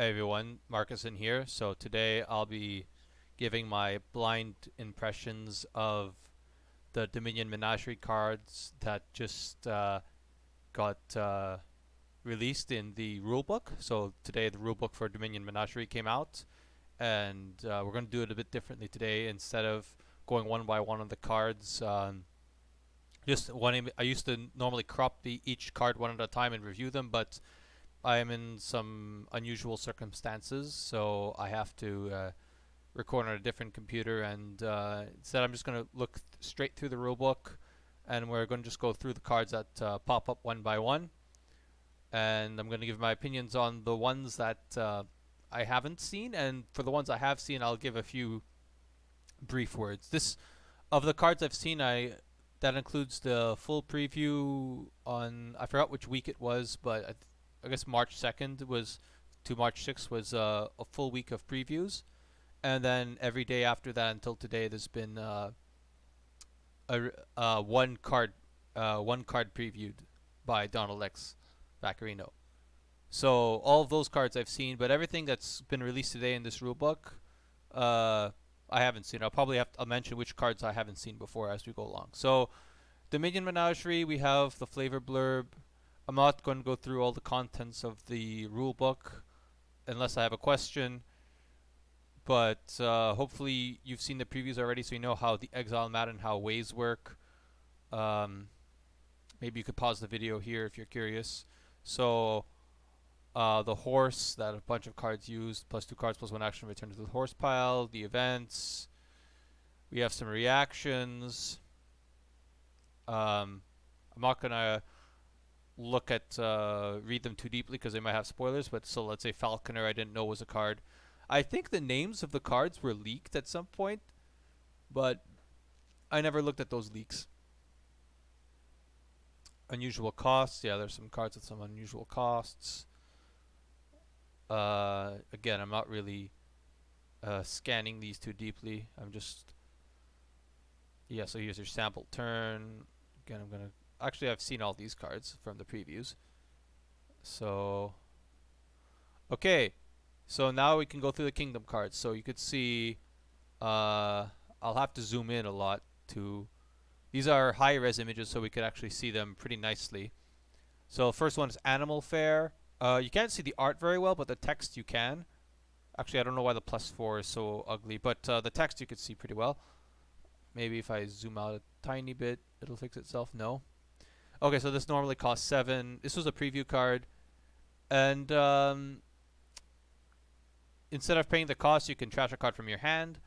Hey everyone, Marcus in here. So today I'll be giving my blind impressions of the Dominion Menagerie cards that just got released in the rulebook. So today the rulebook for Dominion Menagerie came out, and we're going to do it a bit differently today. Instead of going one by one on the cards, just one. I used to normally crop each card one at a time and review them, but I am in some unusual circumstances, so I have to record on a different computer. And instead, I'm just going to look straight through the rulebook, and we're going to just go through the cards that pop up one by one. And I'm going to give my opinions on the ones that I haven't seen, and for the ones I have seen, I'll give a few brief words. This of the cards I've seen, that includes the full preview on, I forgot which week it was, but I guess March 2nd was to March 6th was a full week of previews, and then every day after that until today, there's been one card previewed by Donald X Vaccarino. So all of those cards I've seen, but everything that's been released today in this rulebook, uh, I haven't seen. I'll mention which cards I haven't seen before as we go along. So Dominion Menagerie, we have the flavor blurb. I'm not going to go through all the contents of the rulebook unless I have a question, but hopefully you've seen the previews already, so you know how the exile mat and how ways work. Um, Maybe you could pause the video here if you're curious. So the horse that a bunch of cards used, plus 2 cards, plus 1 action, return to the horse pile. The events. We have some reactions. I'm not gonna read them too deeply because they might have spoilers. But so let's say Falconer, I didn't know was a card. I think the names of the cards were leaked at some point, but I never looked at those leaks. Unusual costs. Yeah, there's some cards with some unusual costs. Again, I'm not really scanning these too deeply. I'm just, yeah. So here's your sample turn. Again, I've seen all these cards from the previews. So okay, so now we can go through the kingdom cards. So you could see, I'll have to zoom in a lot to. These are high res images, so we could actually see them pretty nicely. So first one is Animal Fair. You can't see the art very well, but the text you can. Actually, I don't know why the +4 is so ugly, but the text you could see pretty well. Maybe if I zoom out a tiny bit, it'll fix itself. No. Okay, so this normally costs 7. This was a preview card, and instead of paying the cost, you can trash a card from your hand,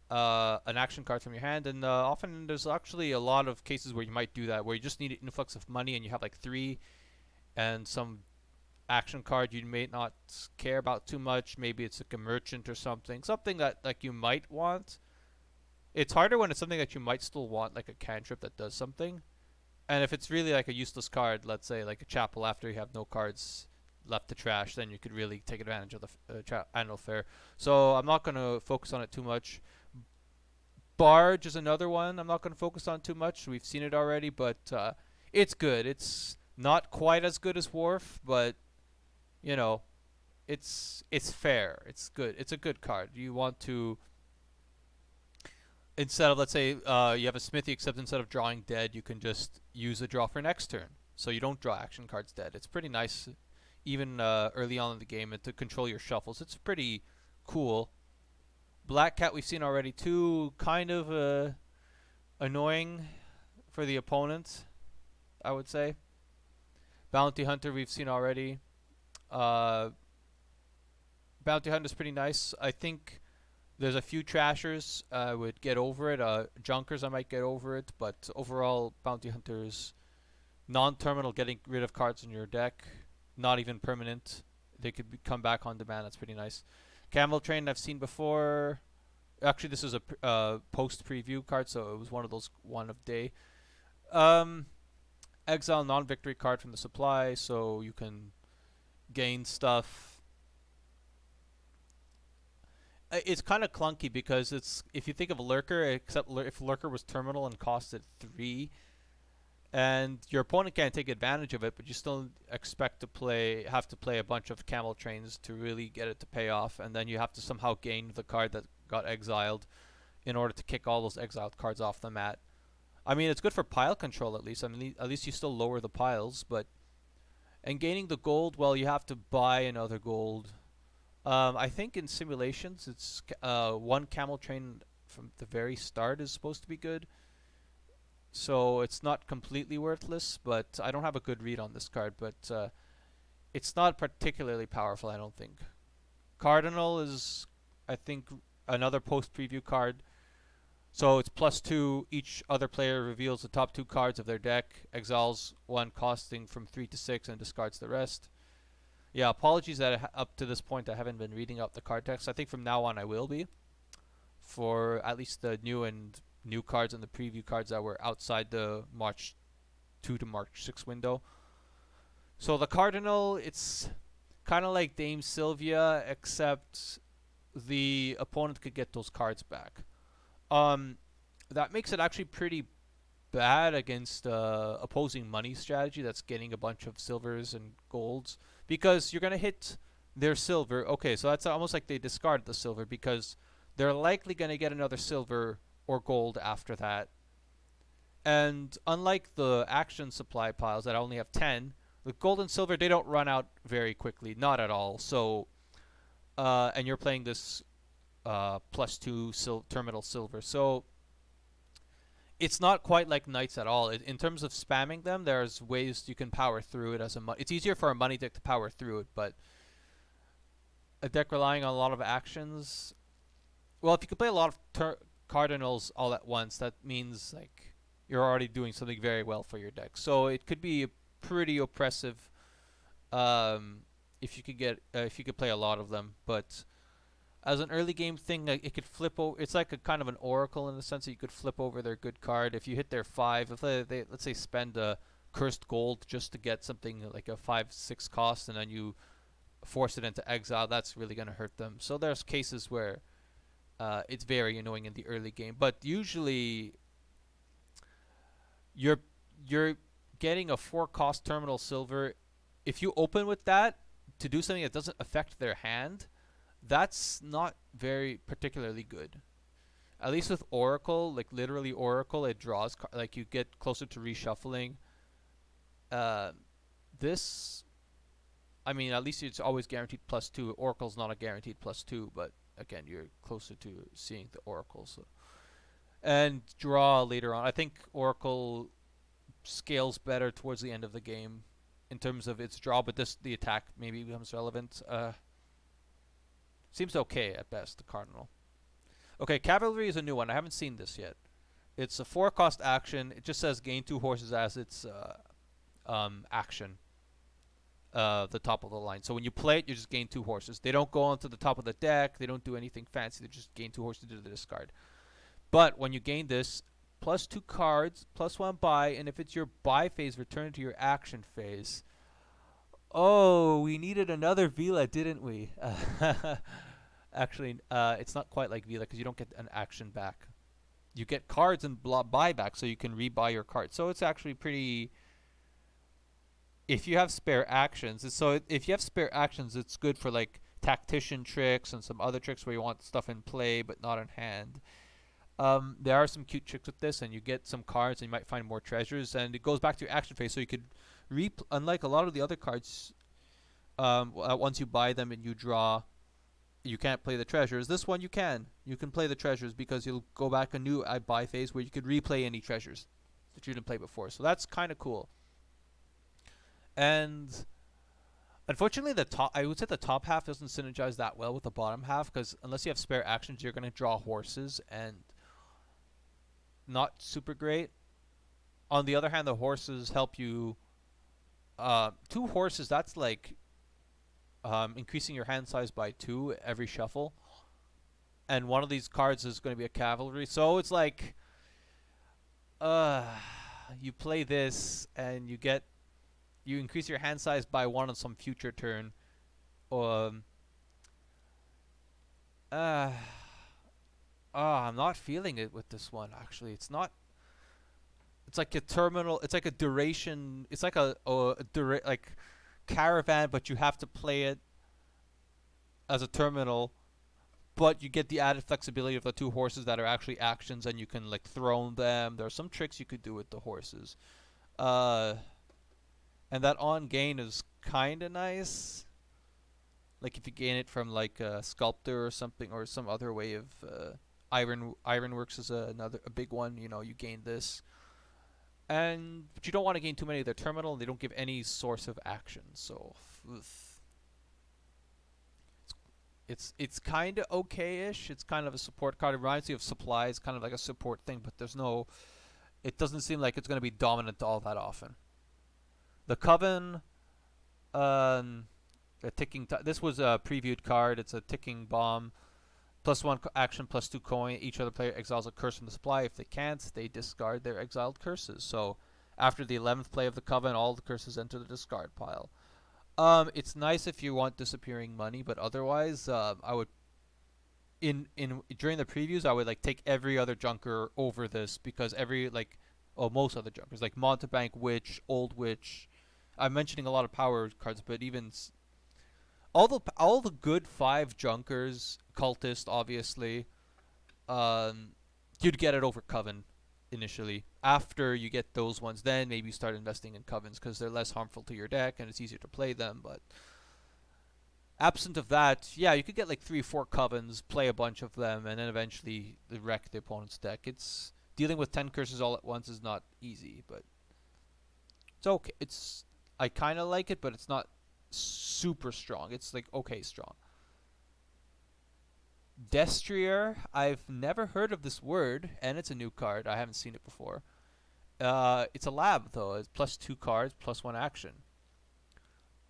an action card from your hand, and often there's actually a lot of cases where you might do that, where you just need an influx of money and you have like 3 and some action card you may not care about too much. Maybe it's like a merchant or something that like you might want. It's harder when it's something that you might still want, like a cantrip that does something. And if it's really like a useless card, let's say like a chapel after you have no cards left to trash, then you could really take advantage of the annual fair. So I'm not going to focus on it too much. Barge is another one I'm not going to focus on too much. We've seen it already, but it's good. It's not quite as good as Wharf, but you know, it's fair. It's good. It's a good card. You want to, instead of, let's say you have a smithy, except instead of drawing dead, you can just use a draw for next turn, so you don't draw action cards dead. It's pretty nice, even early on in the game, and to control your shuffles. It's pretty cool. Black Cat we've seen already too. Kind of annoying for the opponent, I would say. Bounty Hunter we've seen already. Uh, Bounty Hunter is pretty nice. I think there's a few trashers I would get over it. Junkers I might get over it, but overall Bounty Hunters non-terminal, getting rid of cards in your deck, not even permanent. They could come back on demand. That's pretty nice. Camel Train I've seen before. Actually, this is a post preview card, so it was one of those one of day. Exile non-victory card from the supply, so you can gain stuff. It's kind of clunky because it's, if you think of Lurker, except if Lurker was terminal and costed 3, and your opponent can't take advantage of it, but you still have to play a bunch of camel trains to really get it to pay off, and then you have to somehow gain the card that got exiled in order to kick all those exiled cards off the mat. I mean, it's good for pile control at least. I mean, at least you still lower the piles, but and gaining the gold, well, you have to buy another gold. I think in simulations, it's one camel train from the very start is supposed to be good. So it's not completely worthless, but I don't have a good read on this card. But it's not particularly powerful, I don't think. Cardinal is, I think, another post preview card. So it's +2. Each other player reveals the top two cards of their deck, exiles one costing from 3 to 6, and discards the rest. Yeah, apologies that up to this point I haven't been reading out the card text. I think from now on I will be, for at least the new cards and the preview cards that were outside the March 2 to March 6 window. So the Cardinal, it's kind of like Dame Sylvia, except the opponent could get those cards back. Um, that makes it actually pretty bad against opposing money strategy that's getting a bunch of silvers and golds, because you're going to hit their silver. Okay, so that's almost like they discard the silver because they're likely going to get another silver or gold after that. And unlike the action supply piles that only have 10, the gold and silver, they don't run out very quickly, not at all. So, and you're playing this +2 terminal silver. So it's not quite like knights at all. In terms of spamming them, there's ways you can power through it as a it's easier for a money deck to power through it, but a deck relying on a lot of actions. Well, if you can play a lot of cardinals all at once, that means like you're already doing something very well for your deck. So it could be pretty oppressive if you could play a lot of them, but as an early game thing, like, it could flip over. It's like a kind of an oracle in the sense that you could flip over their good card if you hit their 5. If they let's say spend a cursed gold just to get something like a 5/6 cost, and then you force it into exile, that's really going to hurt them. So there's cases where it's very annoying in the early game, but usually you're you're getting a 4 cost terminal silver. If you open with that to do something that doesn't affect their hand, that's not very particularly good. At least with Oracle, like literally Oracle, it draws like you get closer to reshuffling. Uh, this, I mean, at least it's always guaranteed +2. Oracle's not a guaranteed +2, but again, you're closer to seeing the Oracle. So. And draw later on. I think Oracle scales better towards the end of the game in terms of its draw, but the attack maybe becomes relevant. Seems okay at best, the Cardinal. Okay, Cavalry is a new one. I haven't seen this yet. It's a 4 cost action. It just says gain 2 horses as its action. The top of the line. So when you play it, you just gain 2 horses. They don't go onto the top of the deck. They don't do anything fancy. They just gain 2 horses to the discard. But when you gain this, +2 cards, +1 buy, and if it's your buy phase, return it to your action phase. Oh, we needed another Vila, didn't we? Actually, it's not quite like Vila because you don't get an action back. You get cards and buyback, so you can rebuy your cards. So it's actually pretty. If you have spare actions, if you have spare actions, it's good for like tactician tricks and some other tricks where you want stuff in play but not in hand. There are some cute tricks with this, and you get some cards, and you might find more treasures, and it goes back to your action phase, so you could unlike a lot of the other cards, once you buy them and you draw, you can't play the treasures. This one you can. You can play the treasures because you'll go back a new buy phase where you could replay any treasures that you didn't play before. So that's kind of cool. And unfortunately, I would say the top half doesn't synergize that well with the bottom half because unless you have spare actions, you're going to draw horses and not super great. On the other hand, the horses help you. 2 horses, that's like increasing your hand size by 2 every shuffle. And one of these cards is going to be a cavalry. So it's like you play this and you increase your hand size by 1 on some future turn. I'm not feeling it with this one, actually. It's not. It's like a terminal. It's like a duration. It's like like caravan, but you have to play it as a terminal. But you get the added flexibility of the two horses that are actually actions, and you can like throw them. There are some tricks you could do with the horses. Uh, and that on gain is kind of nice. Like if you gain it from like a sculptor or something, or some other way of ironworks is another a big one. You know, you gain this, and but you don't want to gain too many of their terminal. And they don't give any source of action, so it's kind of okay-ish. It's kind of a support card. It reminds me of supplies, kind of like a support thing, but there's no. It doesn't seem like it's going to be dominant all that often. The Coven, um, a ticking. This was a previewed card. It's a ticking bomb. Plus one action, plus two coin. Each other player exiles a curse from the supply. If they can't, they discard their exiled curses. So after the 11th play of the Coven, all the curses enter the discard pile. It's nice if you want disappearing money, but otherwise, I would in during the previews, I would like take every other junker over this because most other junkers like Montebank Witch, Old Witch. I'm mentioning a lot of power cards, but even all the good five junkers, cultist obviously, um, you'd get it over Coven initially. After you get those ones, then maybe you start investing in Covens because they're less harmful to your deck and it's easier to play them. But absent of that, yeah, you could get like 3 or 4 Covens, play a bunch of them, and then eventually wreck the opponent's deck. It's dealing with 10 curses all at once is not easy, but it's okay. I kind of like it, but it's not super strong. It's like okay strong. Destrier, I've never heard of this word, and it's a new card. I haven't seen it before. It's a lab though. It's plus 2 cards, plus 1 action.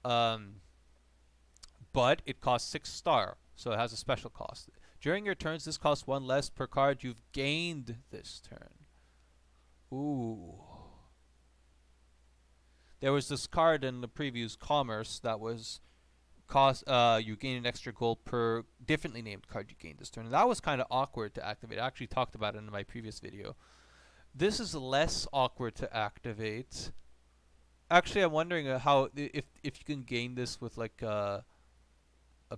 Um, but it costs 6 star, so it has a special cost. During your turns, this costs 1 less per card you've gained this turn. Ooh. There was this card in the previous Commerce that was you gain an extra gold per differently named card you gained this turn. And that was kind of awkward to activate. I actually talked about it in my previous video. This is less awkward to activate. Actually, I'm wondering how if you can gain this with like a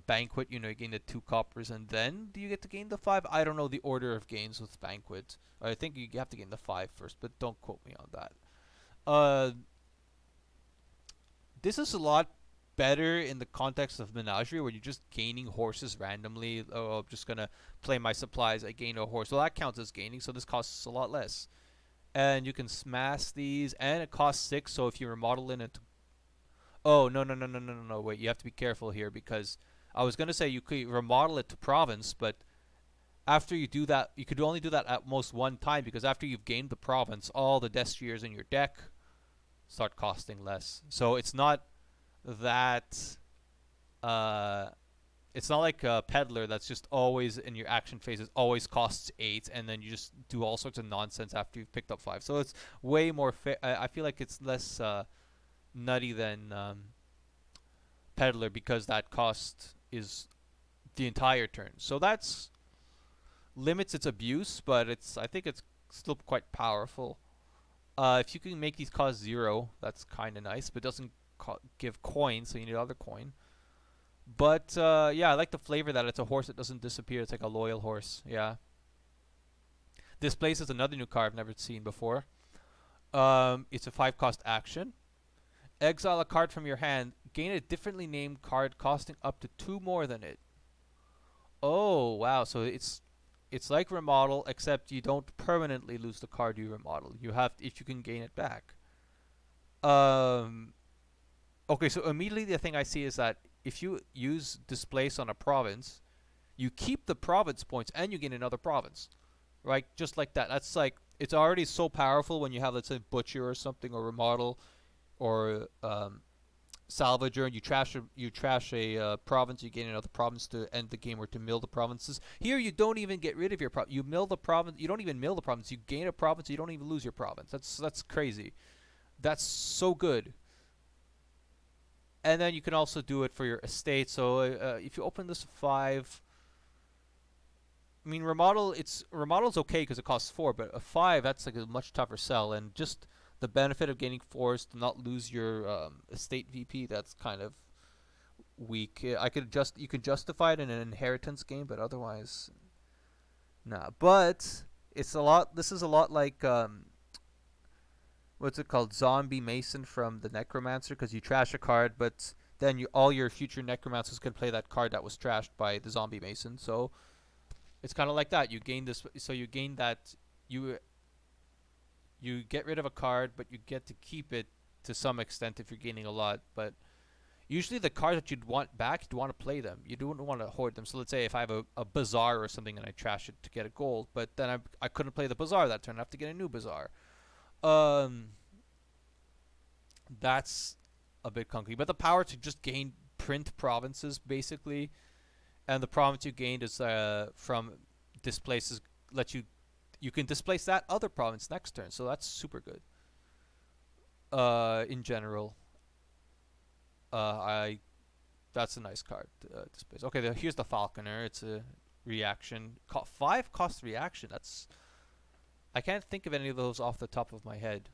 banquet. You know, you gain the 2 coppers, and then do you get to gain the 5? I don't know the order of gains with banquet. I think you have to gain the 5 first, but don't quote me on that. This is a lot better in the context of Menagerie, where you're just gaining horses randomly. Oh, I'm just gonna play my supplies. I gain a horse. Well, that counts as gaining, so this costs a lot less. And you can smash these, and it costs 6. So if you remodel it into, oh no, wait, you have to be careful here because I was gonna say you could remodel it to province, but after you do that, you could only do that at most one time because after you've gained the province, all the Destriers in your deck start costing less. So it's not that it's not like a peddler that's just always in your action phases always costs 8 and then you just do all sorts of nonsense after you've picked up 5. So it's way more fair. I feel like it's less nutty than peddler because that cost is the entire turn. So that's limits its abuse, but I think it's still quite powerful. If you can make these cost 0, that's kind of nice, but it doesn't give coin, so you need other coin. But yeah, I like the flavor that it's a horse that doesn't disappear. It's like a loyal horse. Yeah. Displace is another new card I've never seen before. It's a 5-cost action. Exile a card from your hand. Gain a differently named card costing up to 2 more than it. Oh wow! So it's like remodel, except you don't permanently lose the card you remodel. You have if you can gain it back. Okay, so immediately the thing I see is that if you use displace on a province, you keep the province points and you gain another province, right? Just like that. That's like it's already so powerful when you have, let's say, butcher or something, or remodel, or salvager, and you trash a province, you gain another province to end the game or to mill the provinces. Here you don't even get rid of your province. You mill the province. You don't even mill the province. You gain a province. You don't even lose your province. That's crazy. That's so good. And then you can also do it for your estate. So if you open this 5, I mean, remodel's okay because it costs 4, but a 5 that's like a much tougher sell, and just the benefit of gaining 4 is to not lose your estate VP. That's kind of weak. I could just you could justify it in an inheritance game, but otherwise, nah. But it's a lot. This is a lot like what's it called? Zombie Mason from the Necromancer, because you trash a card, but then all your future Necromancers can play that card that was trashed by the Zombie Mason. So it's kind of like that. You gain this, so you gain that you you get rid of a card, but you get to keep it to some extent if you're gaining a lot. But usually the cards that you'd want back, you'd want to play them. You don't want to hoard them. So let's say if I have a Bazaar or something and I trash it to get a gold, but then I couldn't play the Bazaar that turn. I have to get a new Bazaar. Um, that's a bit clunky. But the power to just gain print provinces basically, and the province you gained is from displaces let you can displace that other province next turn. So that's super good. In general, I that's a nice card. Displace. Okay, here's the Falconer. It's a reaction. 5 cost reaction. I can't think of any of those off the top of my head.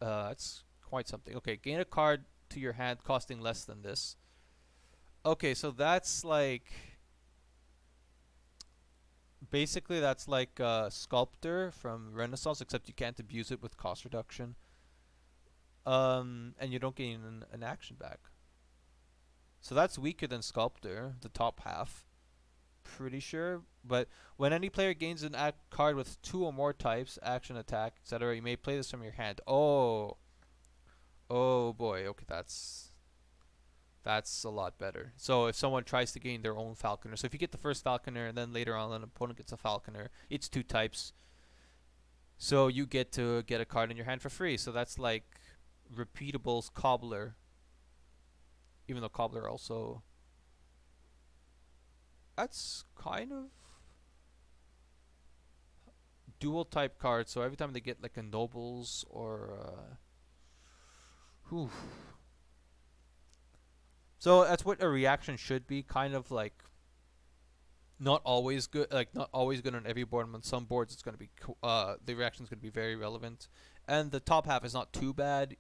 That's quite something. Okay, gain a card to your hand costing less than this. Okay, so that's like basically that's like Sculptor from Renaissance, except you can't abuse it with cost reduction. And you don't gain an action back. So that's weaker than Sculptor, the top half. Pretty sure. But when any player gains an card with 2 or more types, action, attack, etc., you may play this from your hand. Oh. Oh boy. Okay, that's a lot better. So if someone tries to gain their own Falconer, so if you get the first Falconer and then later on an opponent gets a Falconer, it's 2 types. So you get to get a card in your hand for free. So that's like Repeatable's Cobbler. Even though Cobbler also... That's kind of dual type card. So every time they get like a Nobles or... whew. So that's what a reaction should be. Kind of like... Not always good, like not always good on every board. On some boards, it's going to be the reaction is going to be very relevant, and the top half is not too bad.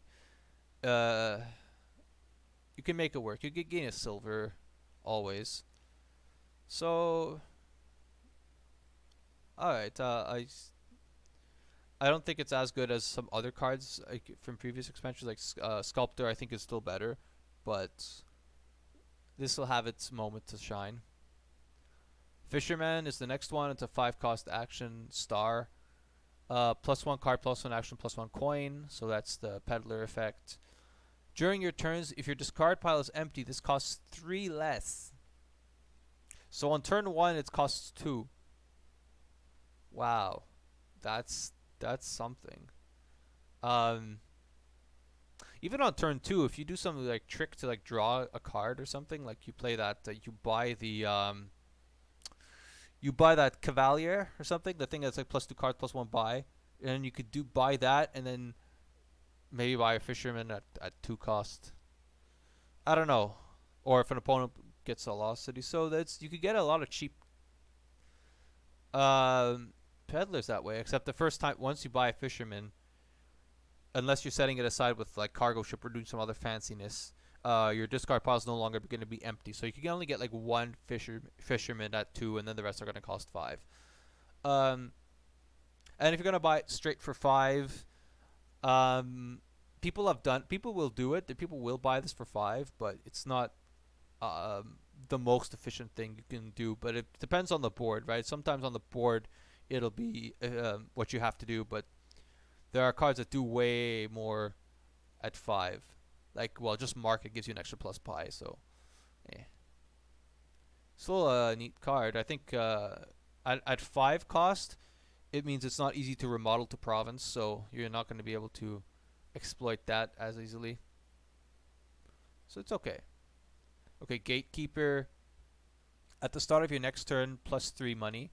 You can make it work. You can gain a silver, always. So, all right. I don't think it's as good as some other cards like, from previous expansions. Like Sculptor, I think is still better, but this will have its moment to shine. Fisherman is the next one. It's a 5 cost action star. +1 card, +1 action, +1 coin. So that's the peddler effect. During your turns, if your discard pile is empty, this costs 3 less. So on turn 1, it costs 2. Wow, that's something. Even on turn 2, if you do something like trick to like draw a card or something, like you play that, you buy that Cavalier or something, the thing that's like +2 cards, +1 buy, and you could buy that and then maybe buy a Fisherman at 2 cost. I don't know. Or if an opponent gets a Lost City. So you could get a lot of cheap peddlers that way, except the first time, once you buy a Fisherman, unless you're setting it aside with like Cargo Ship or doing some other fanciness, your discard pile is no longer going to be empty. So you can only get like 1 Fisherman at 2, and then the rest are going to cost 5. And if you're going to buy it straight for 5, people will do it. People will buy this for 5, but it's not the most efficient thing you can do. But it depends on the board, right? Sometimes on the board it'll be what you have to do, but there are cards that do way more at 5. Like, well, just Market gives you an extra plus pi, so still a neat card. I think at 5 cost, it means it's not easy to remodel to province, so you're not going to be able to exploit that as easily. So it's okay. Okay, Gatekeeper. At the start of your next turn, +3 money.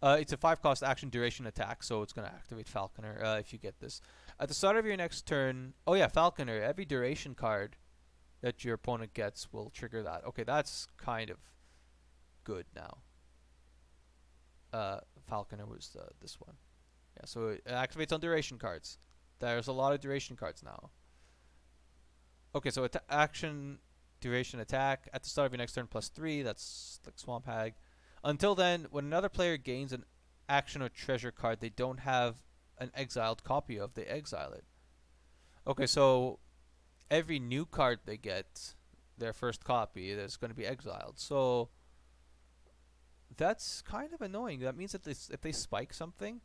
It's a 5 cost action duration attack, so it's going to activate Falconer if you get this. At the start of your next turn, oh yeah, Falconer, every duration card that your opponent gets will trigger that. Okay, that's kind of good now. Uh, Falconer was this one. Yeah, so it activates on duration cards. There's a lot of duration cards now. Okay, so action, duration, attack at the start of your next turn +3. That's like Swamp Hag. Until then, when another player gains an action or treasure card they don't have an exiled copy of, they exile it. Okay, so every new card they get, their first copy, is going to be exiled. So that's kind of annoying. That means that if they spike something,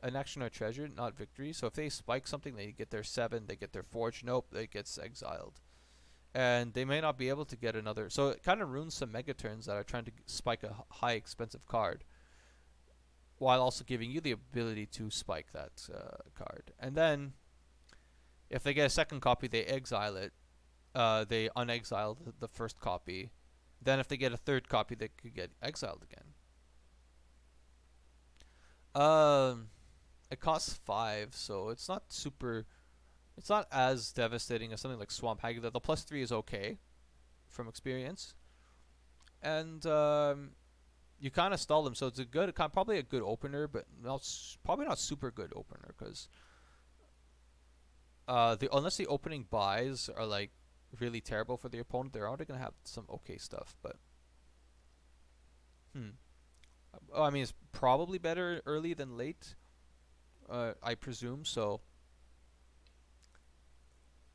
an action or treasure, not victory. So if they spike something, they get their 7, they get their forge. Nope, it gets exiled. And they may not be able to get another. So it kind of ruins some megaturns that are trying to spike a high expensive card, while also giving you the ability to spike that card. And then if they get a second copy, they exile it. They unexile the first copy. Then if they get a third copy, they could get exiled again. Um, it costs 5, so it's not super. It's not as devastating as something like Swamp Hag. The +3 is okay from experience, and you kind of stall them. So it's a good, probably a good opener, but probably not super good opener because unless the opening buys are like really terrible for the opponent, they're already gonna have some okay stuff. But I mean, it's probably better early than late. I presume so.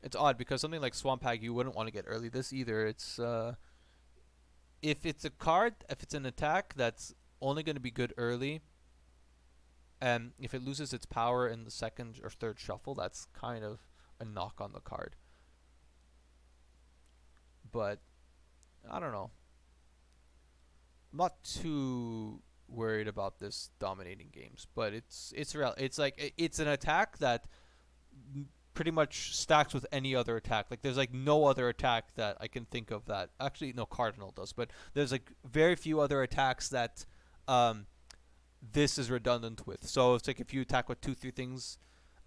It's odd because something like Swamp Hag you wouldn't want to get early this either. It's if it's a card, if it's an attack that's only going to be good early, and if it loses its power in the second or third shuffle, that's kind of a knock on the card. But I don't know. I'm not too worried about this dominating games, but it's real. It's like it's an attack that pretty much stacks with any other attack. Like there's like no other attack that I can think of that actually no Cardinal does, but there's like very few other attacks that this is redundant with. So it's like if you attack with 2-3 things,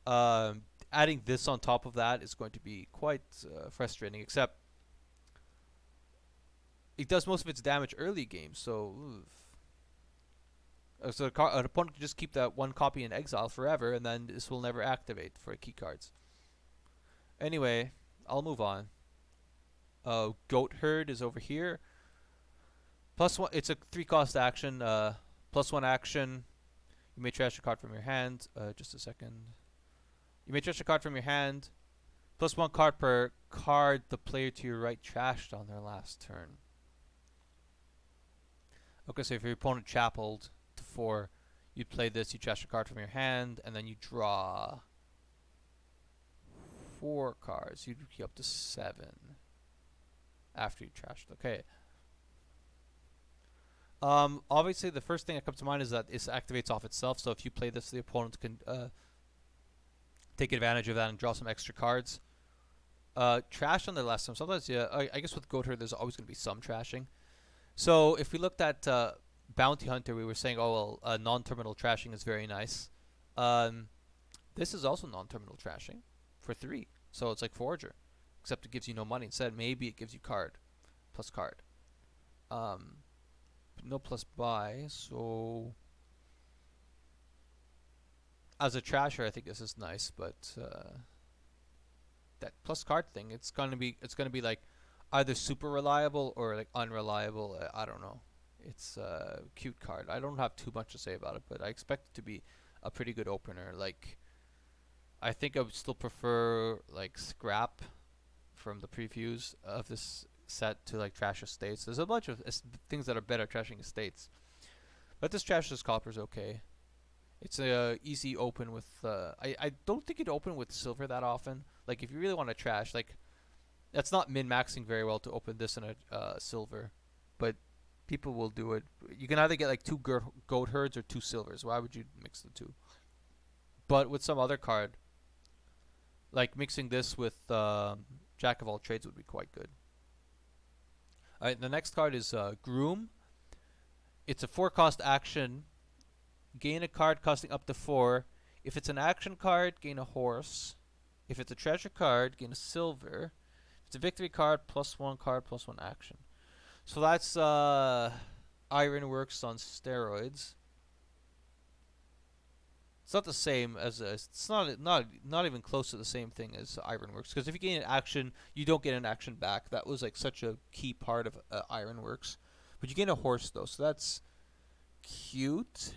adding this on top of that is going to be quite frustrating. Except it does most of its damage early game, so. So an opponent can just keep that one copy in exile forever, and then this will never activate for key cards. Anyway, I'll move on. Goat Herd is over here. +1. It's a 3-cost action. +1 action. You may trash a card from your hand. Just a second. You may trash a card from your hand. +1 card per card the player to your right trashed on their last turn. Okay, so if your opponent chapeled to 4, you'd play this. You trash a card from your hand, and then you draw 4 cards. You'd keep up to 7 after you trashed. Okay. Obviously, the first thing that comes to mind is that it activates off itself. So if you play this, the opponent can take advantage of that and draw some extra cards. Trash on the last time. Sometimes, yeah. I guess with Goat Herd, there's always going to be some trashing. So if we looked at Bounty Hunter, we were saying, oh well, non-terminal trashing is very nice. This is also non-terminal trashing for 3. So it's like Forager, except it gives you no money. Instead, maybe it gives you card plus card. No plus buy, so as a trasher, I think this is nice, but that plus card thing, it's gonna be like either super reliable or like unreliable. I don't know. It's a cute card. I don't have too much to say about it, but I expect it to be a pretty good opener. Like, I think I would still prefer like Scrap from the previews of this set to like Trash Estates. There's a bunch of things that are better at trashing Estates, but this Trash's Copper is okay. It's a easy open with. I don't think you'd open with silver that often. Like if you really want to trash, like that's not min maxing very well to open this in a silver, but people will do it. You can either get like 2 goat herds or 2 silvers. Why would you mix the two? But with some other card, like mixing this with Jack of all trades would be quite good. Alright, the next card is Groom. It's a 4-cost action. Gain a card costing up to 4. If it's an action card, gain a horse. If it's a treasure card, gain a silver. If it's a victory card, +1 card, +1 action. So that's Ironworks on steroids. It's not the same as it's not even close to the same thing as Ironworks. Because if you gain an action, you don't get an action back. That was like such a key part of Ironworks. But you gain a horse though, so that's cute.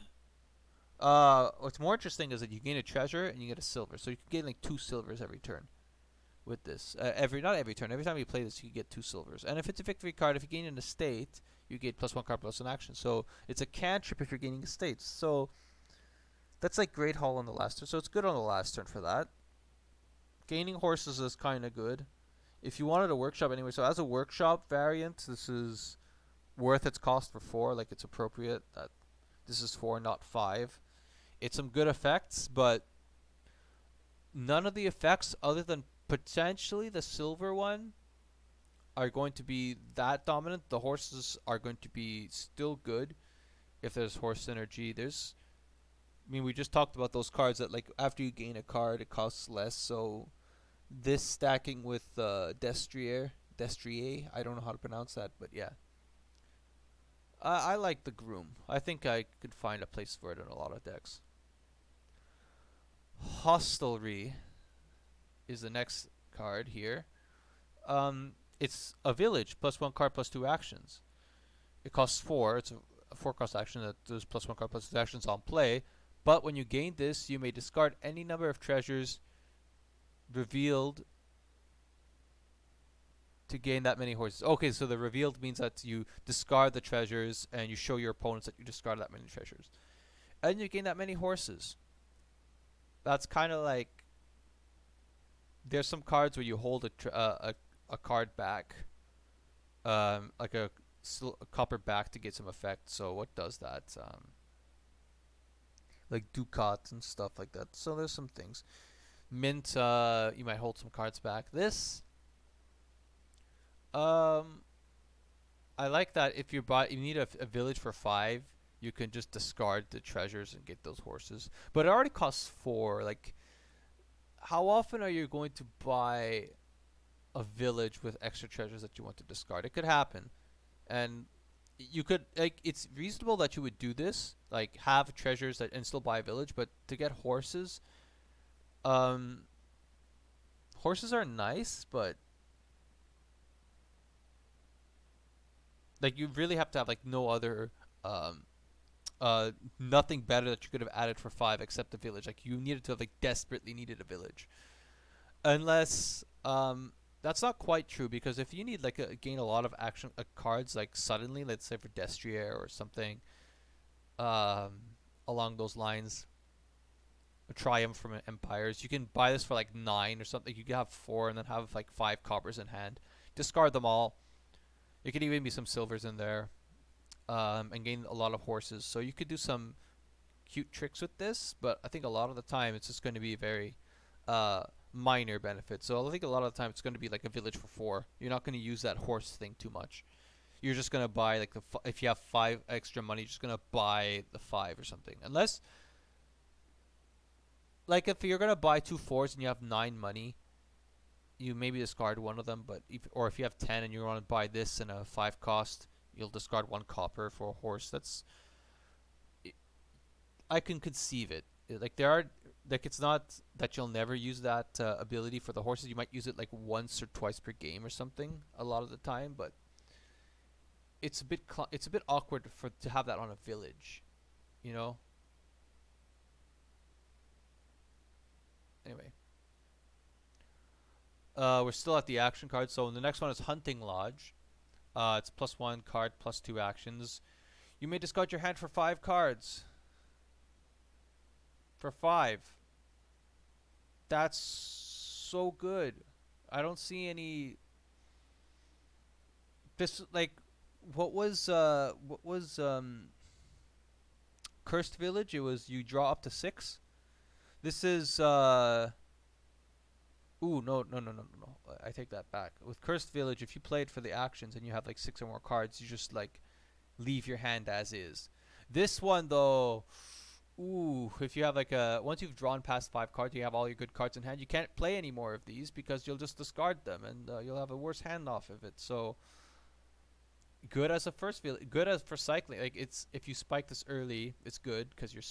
What's more interesting is that you gain a treasure and you get a silver. So you can gain like 2 silvers every turn with this. Every not every turn. Every time you play this, you get 2 silvers. And if it's a victory card, if you gain an estate, you get +1 card plus an action. So it's a cantrip if you're gaining estates. So that's like Great Hall on the last turn. So it's good on the last turn for that. Gaining horses is kind of good. If you wanted a workshop anyway, so as a workshop variant, this is worth its cost for 4. Like it's appropriate that this is 4, not 5. It's some good effects, but none of the effects other than potentially the silver one are going to be that dominant. The horses are going to be still good if there's horse synergy. I mean, we just talked about those cards that like after you gain a card, it costs less. So this stacking with Destrier, I don't know how to pronounce that, but yeah. I like the Groom. I think I could find a place for it in a lot of decks. Hostelry is the next card here. It's a village, +1 card, +2 actions. It costs 4. It's a 4-cost action that does +1 card, +2 actions on play. But when you gain this, you may discard any number of treasures revealed to gain that many horses. Okay, so the revealed means that you discard the treasures and you show your opponents that you discard that many treasures. And you gain that many horses. That's kind of like there's some cards where you hold a card back, like a copper back to get some effect. So what does that? Like Ducat and stuff like that. So there's some things. Mint, you might hold some cards back. This, I like that if you need a village for 5, you can just discard the treasures and get those horses. But it already costs 4. Like, how often are you going to buy a village with extra treasures that you want to discard? It could happen, and you could like it's reasonable that you would do this, like have treasures that and still buy a village. But to get horses, um, horses are nice, but like you really have to have like no other nothing better that you could have added for 5 except the village. Like you needed to have like desperately needed a village. Unless that's not quite true, because if you need like gain a lot of action cards like suddenly, let's say for Destrier or something um along those lines, a Triumph from Empires, you can buy this for like 9 or something. You can have 4 and then have like 5 coppers in hand. Discard them all. It could even be some silvers in there. And gain a lot of horses. So you could do some cute tricks with this, but I think a lot of the time it's just going to be very minor benefit. So I think a lot of the time it's going to be like a village for 4. You're not going to use that horse thing too much. You're just going to buy like if you have 5 extra money, you're just going to buy the 5 or something. Unless like if you're going to buy 2 4s and you have 9 money, you maybe discard one of them, but if you have 10 and you want to buy this in a 5 cost, you'll discard 1 copper for a horse. I can conceive it. Like there are like it's not that you'll never use that ability for the horses. You might use it like once or twice per game or something a lot of the time, but it's a bit awkward for to have that on a village, you know. Anyway, we're still at the action card. So the next one is Hunting Lodge. It's +1 card, +2 actions. You may discard your hand for 5 cards. For 5. That's so good. I don't see any. This like, what was Cursed Village? It was you draw up to 6. This is Ooh, no. I take that back. With Cursed Village, if you play it for the actions and you have like 6 or more cards, you just like leave your hand as is. This one though, ooh, if you have like once you've drawn past 5 cards, you have all your good cards in hand. You can't play any more of these because you'll just discard them and you'll have a worse hand off of it. So good as a first village, good as for cycling. Like it's if you spike this early, it's good because you're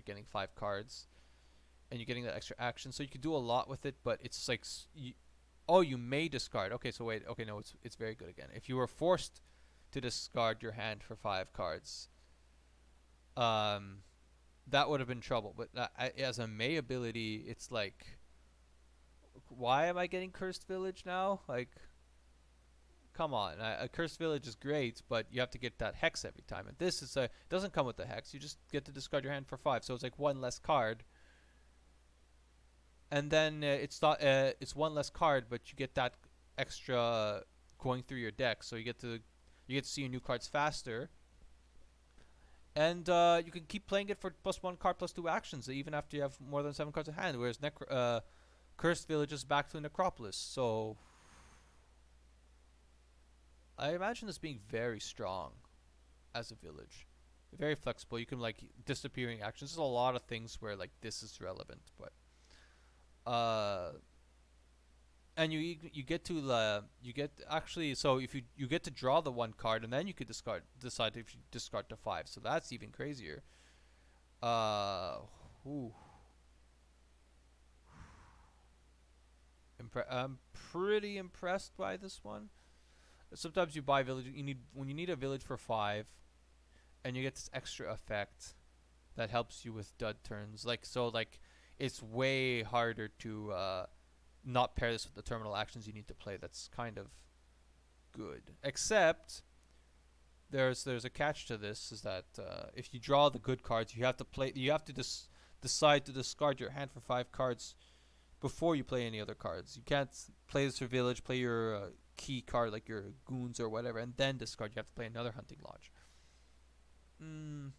getting 5 cards. and you're getting that extra action, so you can do a lot with it. But it's like oh, you may discard. Okay, so wait. Okay, no, it's very good again. If you were forced to discard your hand for 5 cards, um, that would have been trouble. But as a May ability, it's like, why am I getting Cursed Village now? Like, come on, a Cursed Village is great, but you have to get that Hex every time. And this is a doesn't come with the Hex. You just get to discard your hand for 5, so it's like one less card. And then it's not it's one less card, but you get that extra going through your deck, so you get to see your new cards faster. And you can keep playing it for +1 card, +2 actions, even after you have more than 7 cards in hand. Whereas Cursed Village is back to Necropolis, so I imagine this being very strong as a village. Very flexible. You can like disappearing actions. There's a lot of things where like this is relevant, but and you get to you get actually, so if you get to draw the 1 card, and then you could decide if you discard to 5. So that's even crazier. Ooh. I'm pretty impressed by this one. Sometimes you buy village. When you need a village for 5, and you get this extra effect that helps you with dud turns. Like it's way harder to not pair this with the terminal actions you need to play. That's kind of good. Except there's a catch to this, is that if you draw the good cards, you have to decide to discard your hand for 5 cards before you play any other cards. You can't play this for village, play your key card like your goons or whatever, and then discard. You have to play another hunting lodge. And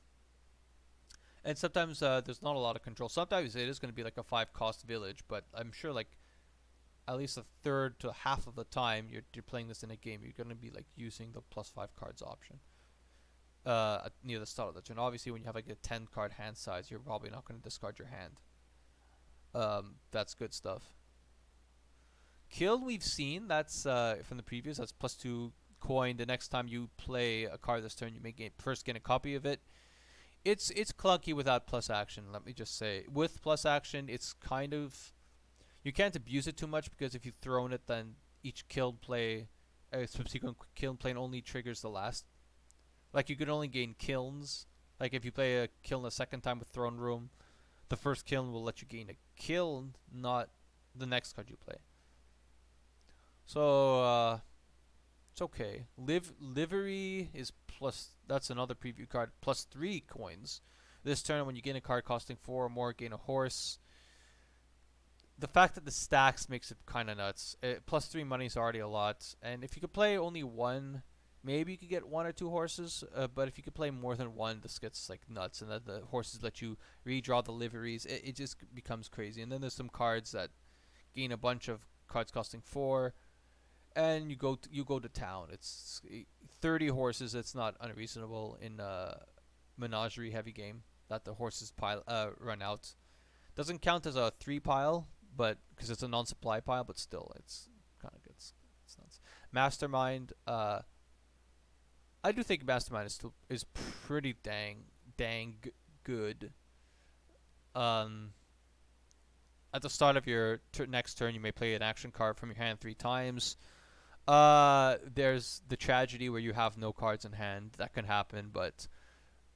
sometimes there's not a lot of control. Sometimes it is going to be like a 5-cost village, but I'm sure like at least a third to half of the time you're playing this in a game, you're going to be like using the +5 cards option near the start of the turn. Obviously, when you have like a 10-card hand size, you're probably not going to discard your hand. That's good stuff. Killed, we've seen. That's from the previews. That's +2 coin. The next time you play a card this turn, you may first get a copy of it. It's clunky without plus action. Let me just say, with plus action, it's kind of, you can't abuse it too much, because if you've thrown it, then each killed play, subsequent kiln play only triggers the last. Like you can only gain kilns. Like if you play a kiln a second time with Throne Room, the first kiln will let you gain a kiln, not the next card you play. So it's okay. Livery is plus. That's another preview card. +3 coins. This turn, when you gain a card costing 4 or more, gain a horse. The fact that the stacks makes it kind of nuts. +3 money is already a lot, and if you could play only 1, maybe you could get 1 or 2 horses. But if you could play more than 1, this gets like nuts, and then the horses let you redraw the liveries. It just becomes crazy. And then there's some cards that gain a bunch of cards costing 4. And you go to town. It's 30 horses. It's not unreasonable in Menagerie heavy game that the horses run out. Doesn't count as a 3 pile, but because it's a non-supply pile, but still, it's kind of good. It's nuts. Mastermind. I do think Mastermind is pretty dang good. At the start of your next turn, you may play an action card from your hand 3 times. There's the tragedy where you have no cards in hand. That can happen, but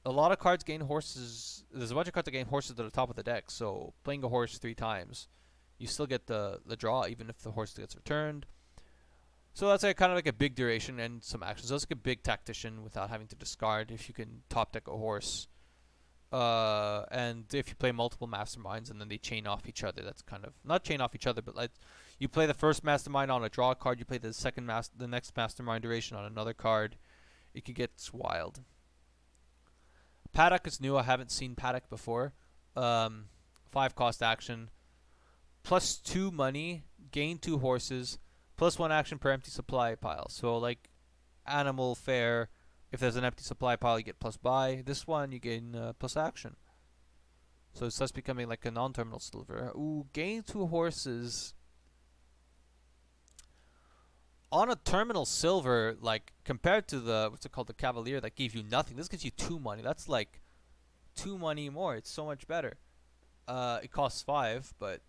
a lot of cards gain horses. There's a bunch of cards that gain horses to the top of the deck, so playing a horse 3 times, you still get the draw, even if the horse gets returned. So that's kind of like a big duration and some actions. So it's like a big tactician without having to discard if you can top deck a horse. And if you play multiple masterminds and then they chain off each other, that's kind of, not chain off each other, but like you play the first mastermind on a draw card, you play the the next mastermind duration on another card. It could get wild. Paddock is new. I haven't seen Paddock before. 5-cost action, +2 money, gain 2 horses, +1 action per empty supply pile. So like animal fare. If there's an empty supply pile, you get plus buy. This one, you gain plus action. So it's thus becoming like a non-terminal silver. Ooh, gain 2 horses. On a terminal silver, like, compared to the, what's it called, the Cavalier that gave you nothing. This gives you 2 money. That's like 2 money more. It's so much better. It costs 5, but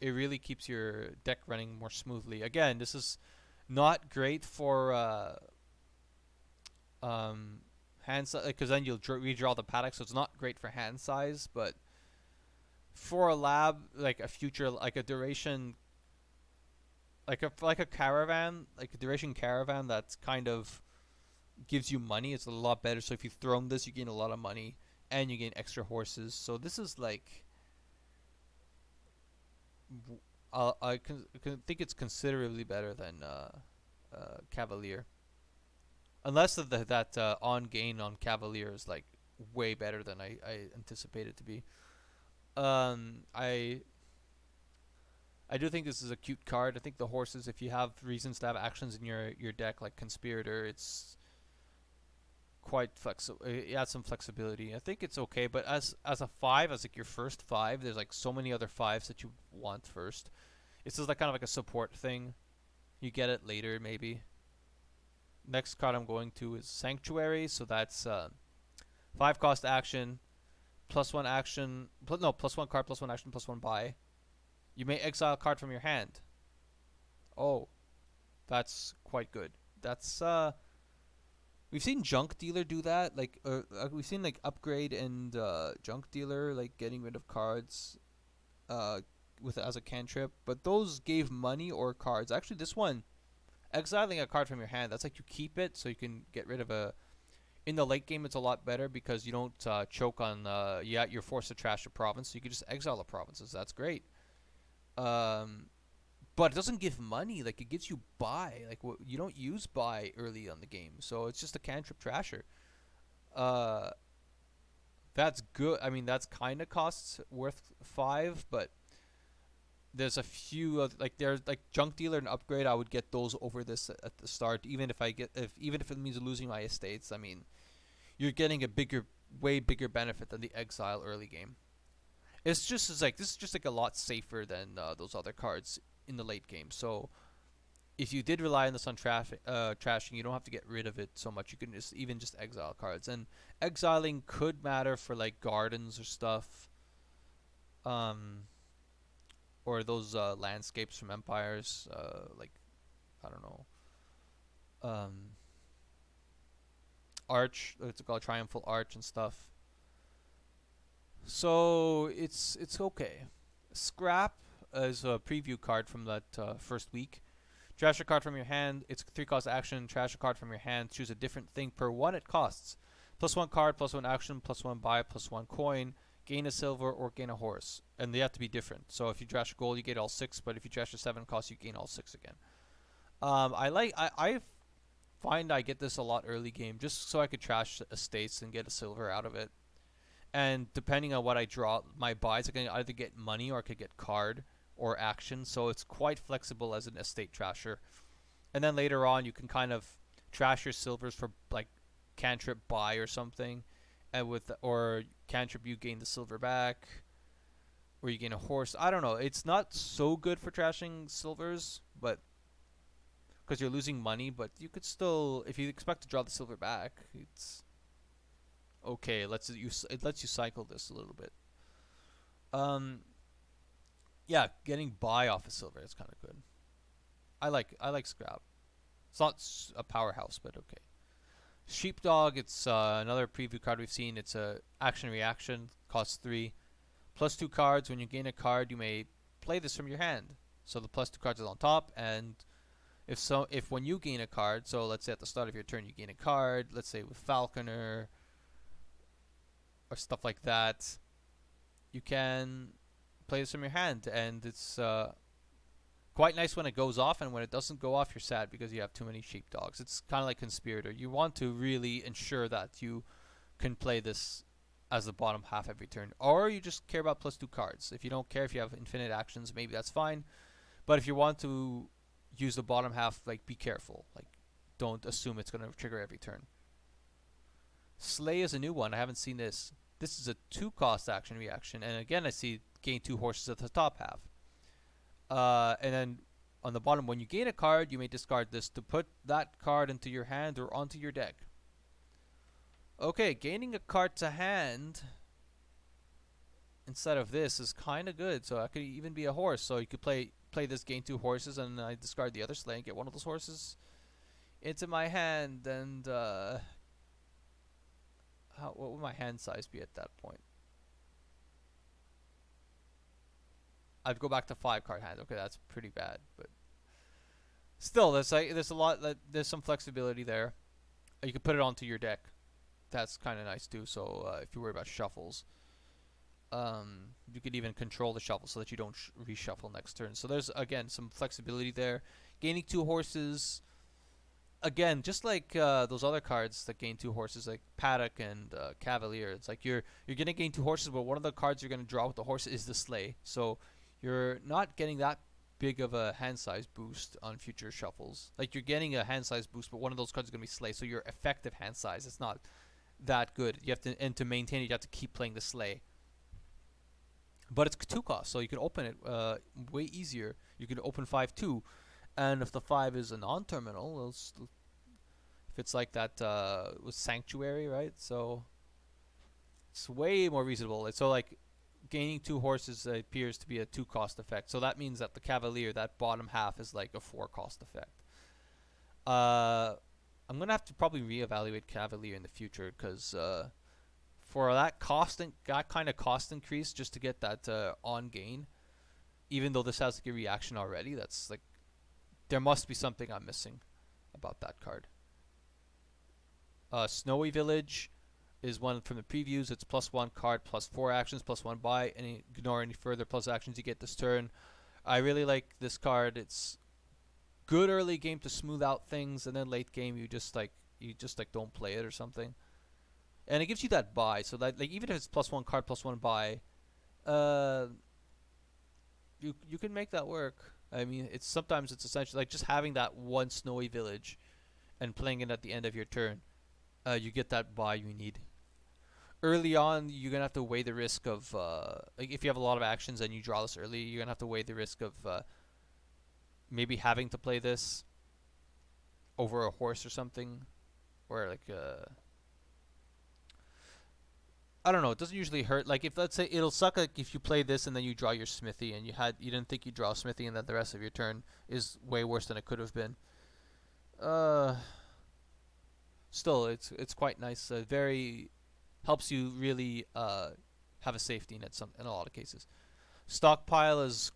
it really keeps your deck running more smoothly. Again, this is not great for um, hand size because then you'll redraw the paddock, so it's not great for hand size. But for a lab, like a future, like a duration, like a caravan, like a duration caravan that's kind of gives you money. It's a lot better. So if you throw this, you gain a lot of money and you gain extra horses. So this is like think it's considerably better than Cavalier. Unless that on gain on Cavalier is like way better than I anticipated to be. Um, I I do think this is a cute card. I think the horses, if you have reasons to have actions in your deck like Conspirator, it's quite flexible. It adds some flexibility. I think it's okay, but as a five, as like your first five, there's like so many other fives that you want first. It's just like kind of like a support thing. You get it later maybe. Next card I'm going to is Sanctuary. So that's 5 cost action, plus one action. No, plus one card, plus one action, plus one buy. You may exile a card from your hand. Oh, that's quite good. That's we've seen Junk Dealer do that. Like we've seen like Upgrade and Junk Dealer like getting rid of cards uh with as a cantrip, but those gave money or cards. Actually, this one exiling a card from your hand, that's like you keep it so you can get rid of a. In the late game, it's a lot better because you don't choke on. Yeah, you're forced to trash a province, so you can just exile the provinces. That's great. Um, but it doesn't give money. Like it gives you buy. Like you don't use buy early on the game, so it's just a cantrip trasher. Uh, that's good. I mean, that's kind of costs worth 5, but there's a few of like there's like Junk Dealer and Upgrade. I would get those over this at the start, even if even if it means losing my estates. I mean, you're getting a way bigger benefit than the exile early game. It's like this is just like a lot safer than those other cards in the late game. So if you did rely on this on trashing, you don't have to get rid of it so much. You can just exile cards, and exiling could matter for like gardens or stuff, um, or those landscapes from empires, like I don't know, um, arch. It's called triumphal arch and stuff. So it's okay. Scrap is a preview card from that first week. Trash a card from your hand. It's 3 cost action. Trash a card from your hand. Choose a different thing per one it costs. Plus one card, plus one action, plus one buy, plus one coin. Gain a silver or gain a horse, and they have to be different. So if you trash a gold, you get all 6. But if you trash a 7 cost, you gain all 6 again. I find I get this a lot early game just so I could trash estates and get a silver out of it. And depending on what I draw, my buys, I can either get money or I could get card or action. So it's quite flexible as an estate trasher. And then later on, you can kind of trash your silvers for like cantrip buy or something, and with or cantrip you gain the silver back, or you gain a horse. I don't know. It's not so good for trashing silvers, but because you're losing money. But you could still, if you expect to draw the silver back, it's okay. It lets you cycle this a little bit. Um, yeah, getting buy off a silver is kind of good. I like scrap. It's not a powerhouse, but okay. Sheepdog, it's another preview card we've seen. It's a action reaction, costs 3. Plus 2 cards. When you gain a card, you may play this from your hand. So the plus 2 cards is on top, and if when you gain a card, so let's say at the start of your turn you gain a card, let's say with Falconer or stuff like that, you can play this from your hand, and it's quite nice when it goes off, and when it doesn't go off, you're sad because you have too many sheepdogs. It's kind of like Conspirator. You want to really ensure that you can play this as the bottom half every turn, or you just care about plus 2 cards. If you don't care if you have infinite actions, maybe that's fine. But if you want to use the bottom half, like be careful. Like don't assume it's going to trigger every turn. Slay is a new one. I haven't seen this. This is a 2 cost action reaction, and again I see gain 2 horses at the top half. And then on the bottom, when you gain a card, you may discard this to put that card into your hand or onto your deck. Okay, gaining a card to hand instead of this is kind of good. So I could even be a horse. So you could play this, gain 2 horses, and I discard the other sleigh and get one of those horses into my hand. And what would my hand size be at that point? I'd go back to 5 card hand. Okay, that's pretty bad, but still, there's a lot. There's some flexibility there. You can put it onto your deck. That's kind of nice too. So if you worry about shuffles, you could even control the shuffle so that you don't reshuffle next turn. So there's again some flexibility there. Gaining 2 horses, again, just like those other cards that gain 2 horses, like Paddock and Cavalier. It's like you're gonna gain 2 horses, but one of the cards you're gonna draw with the horse is the sleigh. So you're not getting that big of a hand size boost on future shuffles. Like you're getting a hand size boost, but one of those cards is gonna be sleigh. So your effective hand size is not that good. You have to, and to maintain it, you have to keep playing the sleigh. But it's 2 cost, so you can open it way easier. You can open 5 2, and if the 5 is a non-terminal, if it's like that with Sanctuary, right? So it's way more reasonable. So like gaining 2 horses appears to be a 2 cost effect. So that means that the Cavalier, that bottom half, is like a 4 cost effect. I'm gonna have to probably reevaluate Cavalier in the future because for that kind of cost increase just to get that on gain, even though this has like a reaction already, that's like there must be something I'm missing about that card. Snowy Village is one from the previews. It's +1 card, +4 actions, +1 buy, and ignore any further plus actions you get this turn. I really like this card. It's good early game to smooth out things, and then late game you just don't play it or something. And it gives you that buy, so that like even if it's +1 card, +1 buy, uh, you can make that work. I mean, it's essentially like just having that one Snowy Village and playing it at the end of your turn. You get that buy you need. Early on, you're gonna have to weigh the risk of like if you have a lot of actions and you draw this early, you're gonna have to weigh the risk of maybe having to play this over a horse or something, or like I don't know. It doesn't usually hurt. Like if let's say it'll suck like if you play this and then you draw your Smithy and you didn't think you'd draw a Smithy and then the rest of your turn is way worse than it could have been. Uh, Still it's quite nice. Very helps you really have a safety net in a lot of cases. Stockpile is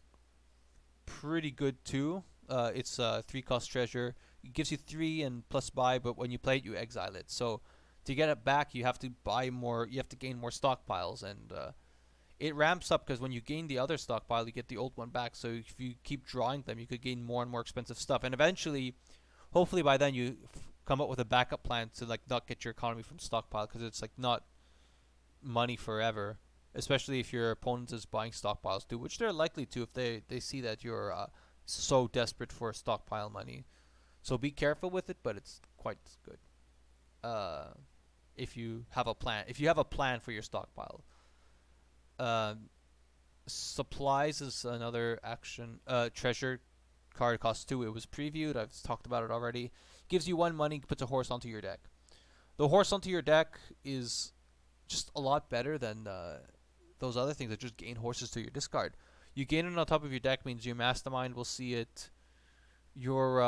pretty good too. It's a 3 cost treasure. It gives you 3 and plus buy, but when you play it, you exile it. So to get it back, you have to buy more. You have to gain more stockpiles, and it ramps up because when you gain the other stockpile, you get the old one back. So if you keep drawing them, you could gain more and more expensive stuff, and eventually, hopefully by then you come up with a backup plan to like not get your economy from stockpile because it's like not money forever. Especially if your opponent is buying stockpiles too, which they're likely to if they see that you're so desperate for stockpile money. So be careful with it, but it's quite good. Uh, if you have a plan, for your stockpile. Um, Supplies is another action. Treasure card costs 2. It was previewed. I've talked about it already. Gives you 1 money. Puts a horse onto your deck. The horse onto your deck is just a lot better than those other things that just gain horses to your discard. You gain it on top of your deck means your mastermind will see it. Your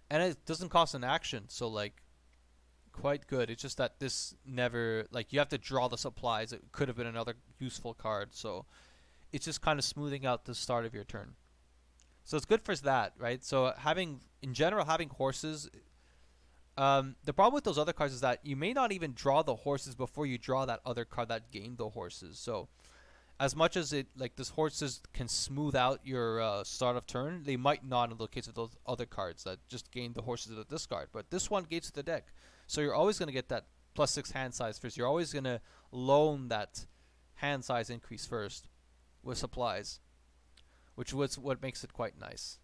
and it doesn't cost an action, so like quite good. It's just that this never like you have to draw the supplies. It could have been another useful card, so it's just kind of smoothing out the start of your turn. So it's good for that, right? So having in general having horses. The problem with those other cards is that you may not even draw the horses before you draw that other card that gained the horses. So as much as it like this horses can smooth out your start of turn, they might not in the case of those other cards that just gain the horses of the discard. But this one gains the deck, so you're always going to get that +6 hand size first. You're always going to loan that hand size increase first with supplies, which was what makes it quite nice.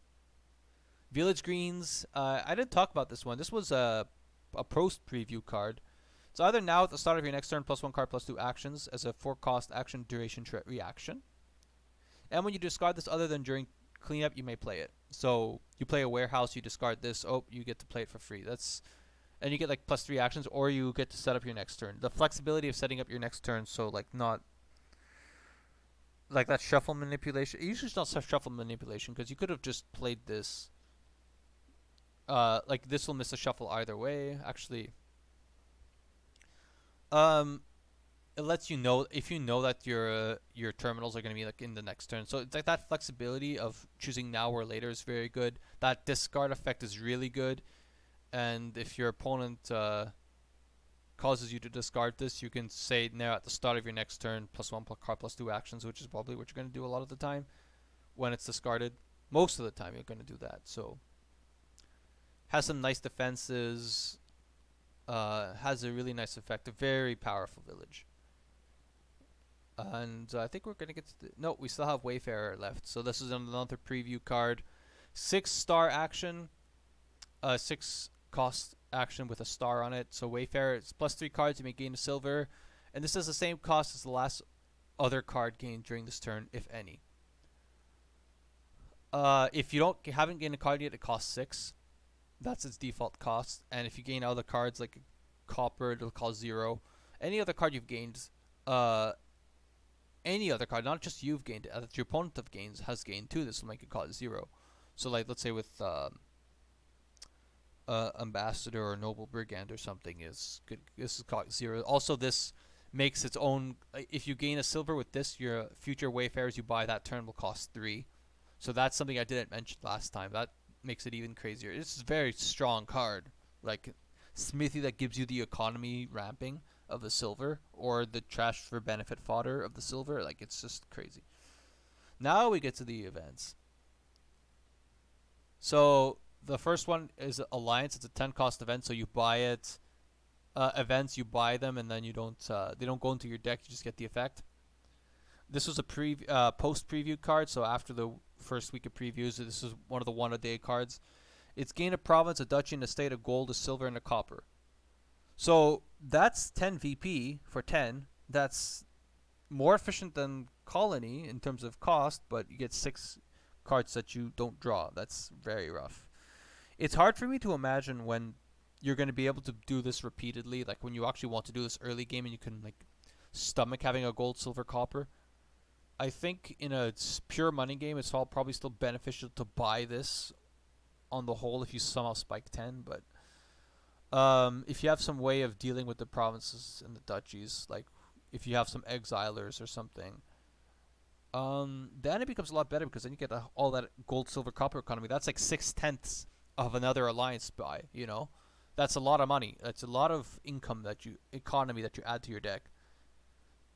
Village Greens. I didn't talk about this one. This was a post preview card. So either now at the start of your next turn, +1 card, +2 actions as a 4 cost action duration reaction. And when you discard this other than during cleanup, you may play it. So you play a warehouse, you discard this. Oh, you get to play it for free. That's and you get like plus 3 actions, or you get to set up your next turn. The flexibility of setting up your next turn, so like not like that shuffle manipulation. Usually it's not shuffle manipulation because you could have just played this. Like this will miss a shuffle either way. Actually, um, it lets you know if you know that your terminals are going to be like in the next turn. So it's like that flexibility of choosing now or later is very good. That discard effect is really good, and if your opponent causes you to discard this, you can say now at the start of your next turn +1 card +2 actions, which is probably what you're going to do a lot of the time when it's discarded. Most of the time you're going to do that. So has some nice defenses. Has a really nice effect. A very powerful village. And I think we're gonna get to no. We still have Wayfarer left. So this is another preview card. 6-star action. 6 cost action with a star on it. So Wayfarer, it's +3 cards. You may gain a silver, and this has the same cost as the last other card gained during this turn, if any. If you haven't gained a card yet, it costs 6. That's its default cost. And if you gain other cards like copper, it'll cost 0. Any other card you've gained, any other card, not just you've gained, that your opponent has gained too. This will make it cost 0. So like let's say with ambassador or noble brigand or something is good. This is cost 0. Also, this makes its own. If you gain a silver with this, your future wayfarers you buy that turn will cost 3. So that's something I didn't mention last time. That makes it even crazier. This is a very strong card. Like Smithy that gives you the economy ramping of the silver, or the trash for benefit fodder of the silver. Like it's just crazy. Now we get to the events. So the first one is Alliance. It's a 10 cost event, so you buy it. Events, you buy them, and then you don't. They don't go into your deck. You just get the effect. This was a post preview card, so after the first week of previews, this is one of the 1-a-day cards. It's gain a province, a duchy, and a state, a gold, a silver, and a copper. So that's 10 VP for 10. That's more efficient than Colony in terms of cost, but you get 6 cards that you don't draw. That's very rough. It's hard for me to imagine when you're going to be able to do this repeatedly, like when you actually want to do this early game and you can like stomach having a gold, silver, copper. I think in a pure money game, it's all probably still beneficial to buy this on the whole if you somehow spike 10, but if you have some way of dealing with the provinces and the duchies, like if you have some exilers or something, then it becomes a lot better because then you get all that gold, silver, copper economy. That's like 6/10 of another alliance buy. You know, that's a lot of money. That's a lot of economy that you add to your deck.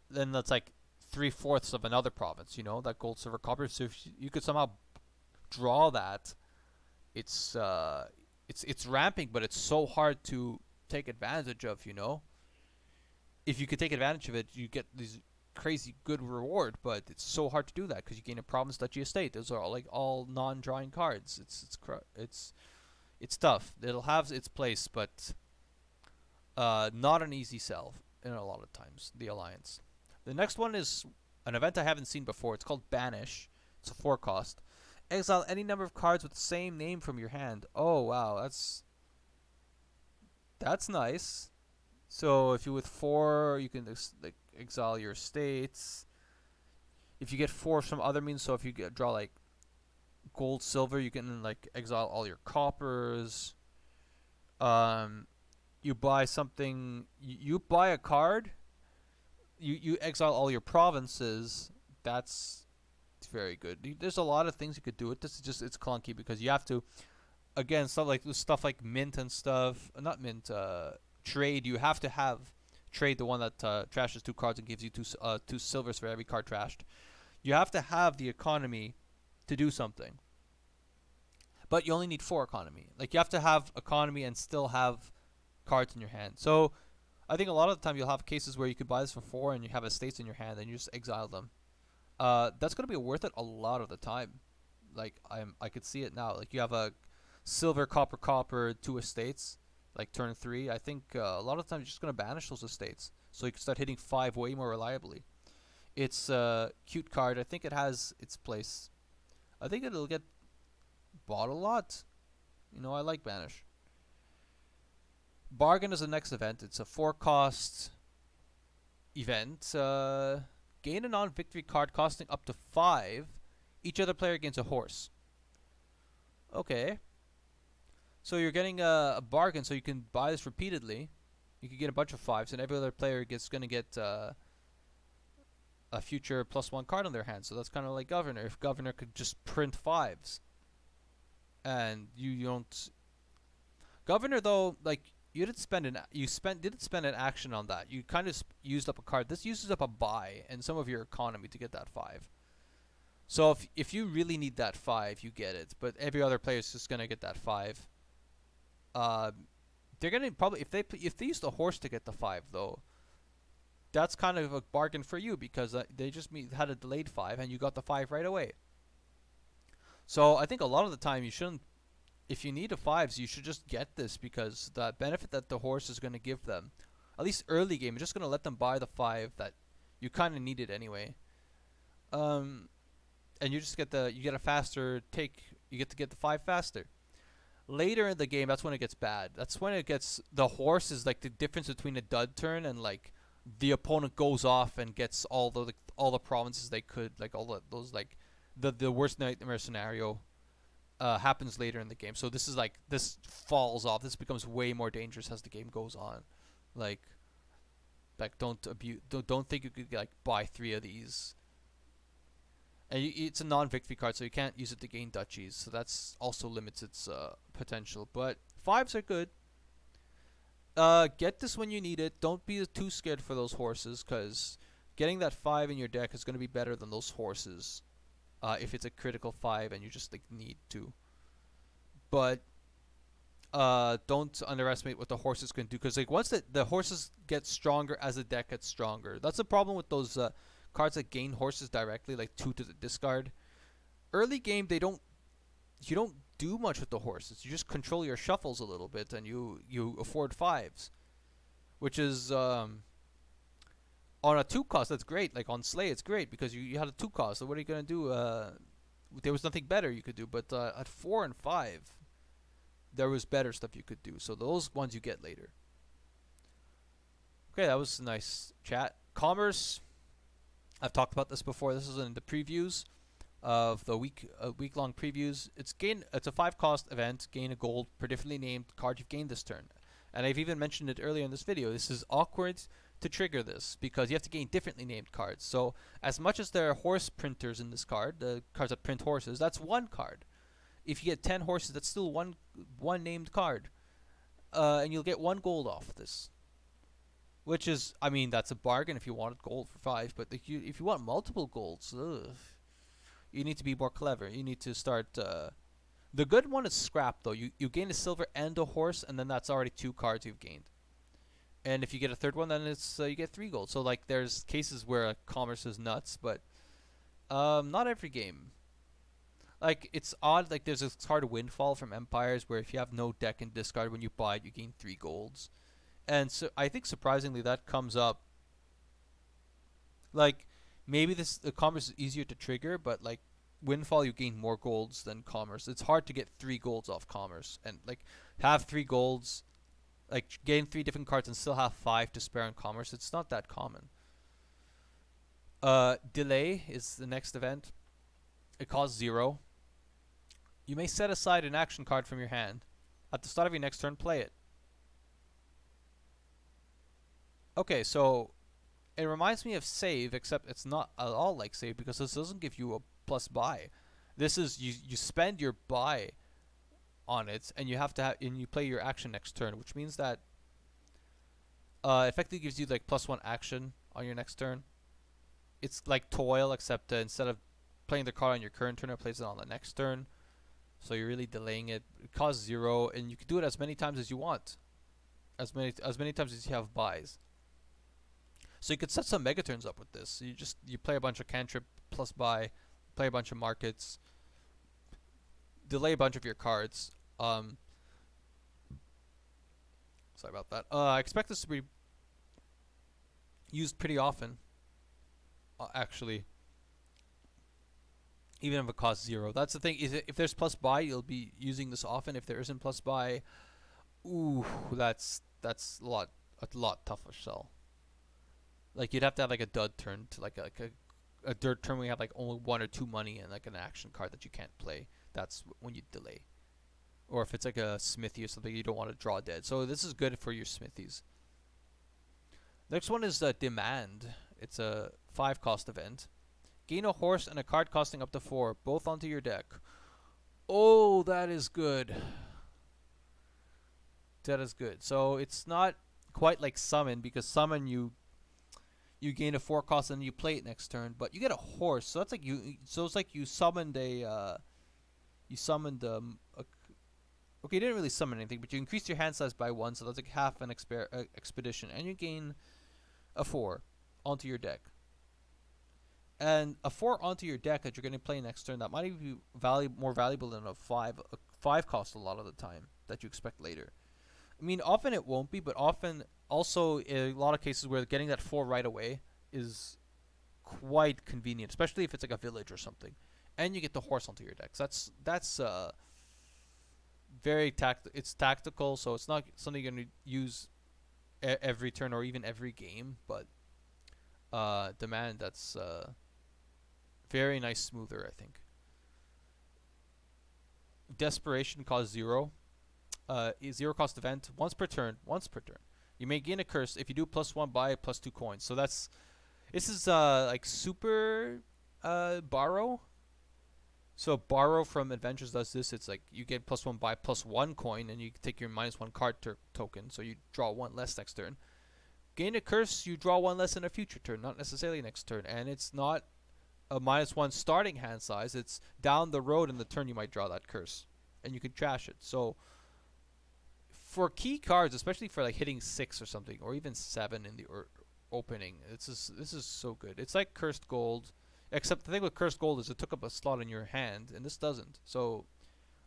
Then that's like 3/4 of another province. You know, that gold, silver, copper. So if you could somehow draw that, it's ramping, but it's so hard to take advantage of. You know, if you could take advantage of it, you get these crazy good reward, but it's so hard to do that because you gain a province, duchy, estate. Those are all non-drawing cards. It's tough. It'll have its place, but not an easy sell in a lot of times. The alliance. The next one is an event I haven't seen before. It's called Banish. It's a 4 cost. Exile any number of cards with the same name from your hand. Oh wow, that's nice. So if you with 4, you can like exile your states. If you get 4 from other means, so if you draw like gold, silver, you can like exile all your coppers. You buy something. You buy a card. You exile all your provinces. That's very good. There's a lot of things you could do with this. It's clunky because you have to again stuff like mint and stuff. Not mint. Trade. You have to have trade the one that trashes 2 cards and gives you 2 silvers for every card trashed. You have to have the economy to do something, but you only need 4 economy. Like you have to have economy and still have cards in your hand. So I think a lot of the time you'll have cases where you could buy this for 4 and you have estates in your hand and you just exile them. That's gonna be worth it a lot of the time. Like I could see it now. Like you have a silver, copper, copper, 2 estates. Like turn 3, I think a lot of times you're just gonna banish those estates, so you can start hitting 5 way more reliably. It's a cute card. I think it has its place. I think it'll get bought a lot. You know, I like banish. Bargain is the next event. It's a 4 cost event. Gain a non-victory card costing up to 5. Each other player gains a horse. Okay. So you're getting a bargain, so you can buy this repeatedly. You can get a bunch of 5s, and every other player gets going to get a future +1 card on their hand. So that's kind of like Governor. If Governor could just print 5s, and you don't. Governor though, like you didn't spend an action on that. You kind of used up a card. This uses up a buy and some of your economy to get that 5. So if you really need that 5, you get it. But every other player is just gonna get that 5. Uh, they're gonna probably if they use the horse to get the 5 though, that's kind of a bargain for you because they just had a delayed 5 and you got the 5 right away. So I think a lot of the time you shouldn't. If you need a 5s, you should just get this because the benefit that the horse is going to give them, at least early game, is just going to let them buy the 5 that you kind of needed anyway. And you just you get a faster take. You get to get the 5 faster. Later in the game, that's when it gets bad. That's when it gets the horse is like the difference between a dud turn and like the opponent goes off and gets all the provinces they could, like all those like the worst nightmare scenario happens later in the game. So this falls off. This becomes way more dangerous as the game goes on. Like don't abuse. Don't think you could like buy 3 of these. And it's a non-victory card, so you can't use it to gain duchies. So that's also limits its potential. But 5s are good. Get this when you need it. Don't be too scared for those horses, because getting that 5 in your deck is going to be better than those horses. If it's a critical 5 and you just like need to. But don't underestimate what the horses can do, because like once the horses get stronger as the deck gets stronger. That's the problem with those cards that gain horses directly, like 2 to the discard. Early game you don't do much with the horses. You just control your shuffles a little bit and you afford 5s, which is on a 2 cost, that's great. Like on Slay, it's great because you had a 2 cost. So what are you gonna do? There was nothing better you could do. But at 4 and 5, there was better stuff you could do. So those ones you get later. Okay, that was a nice chat. Commerce. I've talked about this before. This is in the previews of the week-long previews. It's a 5 cost event. Gain a gold per differently named card you've gained this turn. And I've even mentioned it earlier in this video. This is awkward to trigger this because you have to gain differently named cards. So as much as there are horse printers in this card, the cards that print horses, that's 1 card. If you get 10 horses, that's still one named card. And you'll get 1 gold off this. Which is, I mean, that's a bargain if you wanted gold for 5. But if you want multiple golds, you need to be more clever. You need to start... the good one is scrap, though. You gain a silver and a horse, and then that's already 2 cards you've gained. And if you get a 3rd one, then it's you get 3 gold. So like, there's cases where commerce is nuts, but not every game. Like, it's odd. Like, there's this card Windfall from Empires where if you have no deck and discard when you buy it, you gain 3 golds. And so I think surprisingly that comes up. Like, maybe the commerce is easier to trigger, but like Windfall, you gain more golds than commerce. It's hard to get 3 golds off commerce, and like have 3 golds, like gain 3 different cards and still have 5 to spare on commerce. It's not that common. Delay is the next event. It costs 0. You may set aside an action card from your hand. At the start of your next turn, play it. Okay, so it reminds me of Save, except it's not at all like Save because this doesn't give you a plus buy. This is you spend your buy on it, and you have to and you play your action next turn, which means that effectively gives you like +1 action on your next turn. It's like Toil, except instead of playing the card on your current turn, it plays it on the next turn. So you're really delaying it. It costs 0, and you can do it as many times as you want, as many times as you have buys. So you could set some megaturns up with this. So you play a bunch of cantrip plus buy, play a bunch of markets, delay a bunch of your cards. Sorry about that. I expect this to be used pretty often. Actually, even if it costs 0. That's the thing. If there's plus buy, you'll be using this often. If there isn't plus buy, ooh, that's that's a lot tougher sell. Like you'd have to have like a dud turn to a dirt turn where you have like only 1 or 2 money and like an action card that you can't play. That's when you delay. Or if it's like a smithy or something, you don't want to draw dead. So this is good for your smithies. Next one is Demand. It's a 5 cost event. Gain a horse and a card costing up to 4, both onto your deck. Oh, that is good. That is good. So it's not quite like summon, because summon you gain a 4 cost and you play it next turn, but you get a horse. So that's like you. So it's like you summoned you summoned a, okay, you didn't really summon anything, but you increased your hand size by 1, so that's like half an expedition, and you gain a 4 onto your deck. And a 4 onto your deck that you're going to play next turn, that might even be more valuable than a 5 cost a lot of the time that you expect later. I mean, often it won't be, but often also in a lot of cases where getting that 4 right away is quite convenient, especially if it's like a village or something, and you get the horse onto your deck. So that's It's tactical, so it's not something you're gonna use every turn or even every game. But Demand, that's very nice smoother, I think. Desperation costs 0. 0 cost event once per turn. Once per turn, you may gain a curse. If you do +1, buy +2 coins. So this is like super borrow. So borrow from adventures does this. It's like you get +1, buy +1 coin, and you take your -1 card token. So you draw 1 less next turn. Gain a curse, you draw 1 less in a future turn, not necessarily next turn. And it's not a -1 starting hand size. It's down the road in the turn you might draw that curse, and you can trash it. So for key cards, especially for like hitting 6 or something, or even 7 in the opening, this is so good. It's like Cursed Gold, except the thing with Cursed Gold is it took up a slot in your hand, and this doesn't. So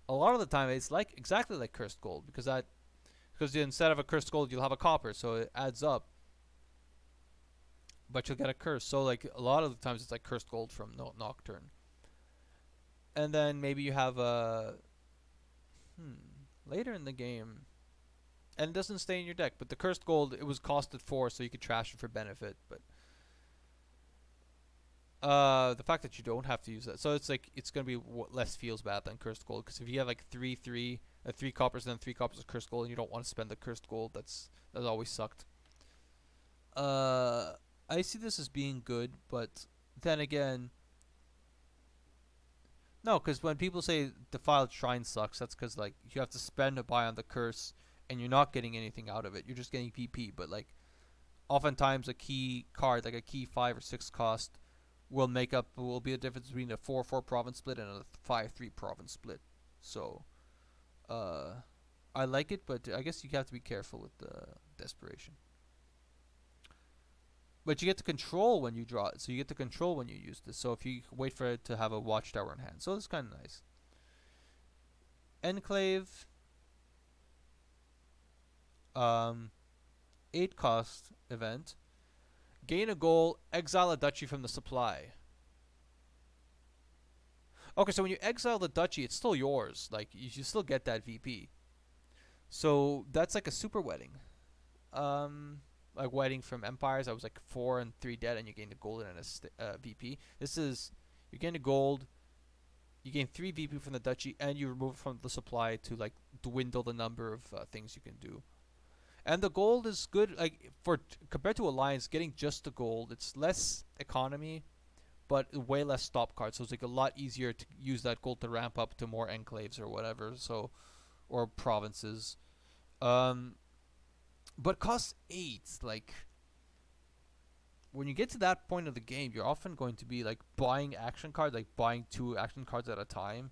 a lot of the time it's like exactly like Cursed Gold, because instead of a Cursed Gold you'll have a copper, so it adds up, but you'll get a curse. So like a lot of the times it's like Cursed Gold from Nocturne. And then maybe you have a later in the game, and it doesn't stay in your deck, but the Cursed Gold, it was costed 4, so you could trash it for benefit. But the fact that you don't have to use that, so it's like it's gonna be less feels bad than Cursed Gold, because if you have like 3 coppers and then 3 coppers of Cursed Gold, and you don't want to spend the Cursed Gold, that's always sucked. I see this as being good, but then again, no, because when people say Defiled Shrine sucks, that's because like you have to spend a buy on the curse, and you're not getting anything out of it. You're just getting PP. But like oftentimes a key card, like a key 5 or 6 cost, will be the difference between a 4/4 province split and a 5/3 province split. So I like it, but I guess you have to be careful with the desperation. But you get to control when you draw it, so you get to control when you use this. So if you wait for it to have a watchtower in hand, so it's kind of nice. Enclave, 8 cost event. Gain a goal, exile a duchy from the supply. Okay, so when you exile the duchy, it's still yours. Like you still get that VP. So that's like a super wedding. Like wedding from Empires, I was like 4 and 3 dead, and you gain a gold and a VP. This is you gain a gold, you gain 3 VP from the duchy, and you remove it from the supply to like dwindle the number of things you can do. And the gold is good, like compared to Alliance, getting just the gold, it's less economy, but way less stop cards. So it's like a lot easier to use that gold to ramp up to more enclaves or whatever. So, or provinces. But costs 8. Like when you get to that point of the game, you're often going to be like buying action cards, like buying 2 action cards at a time,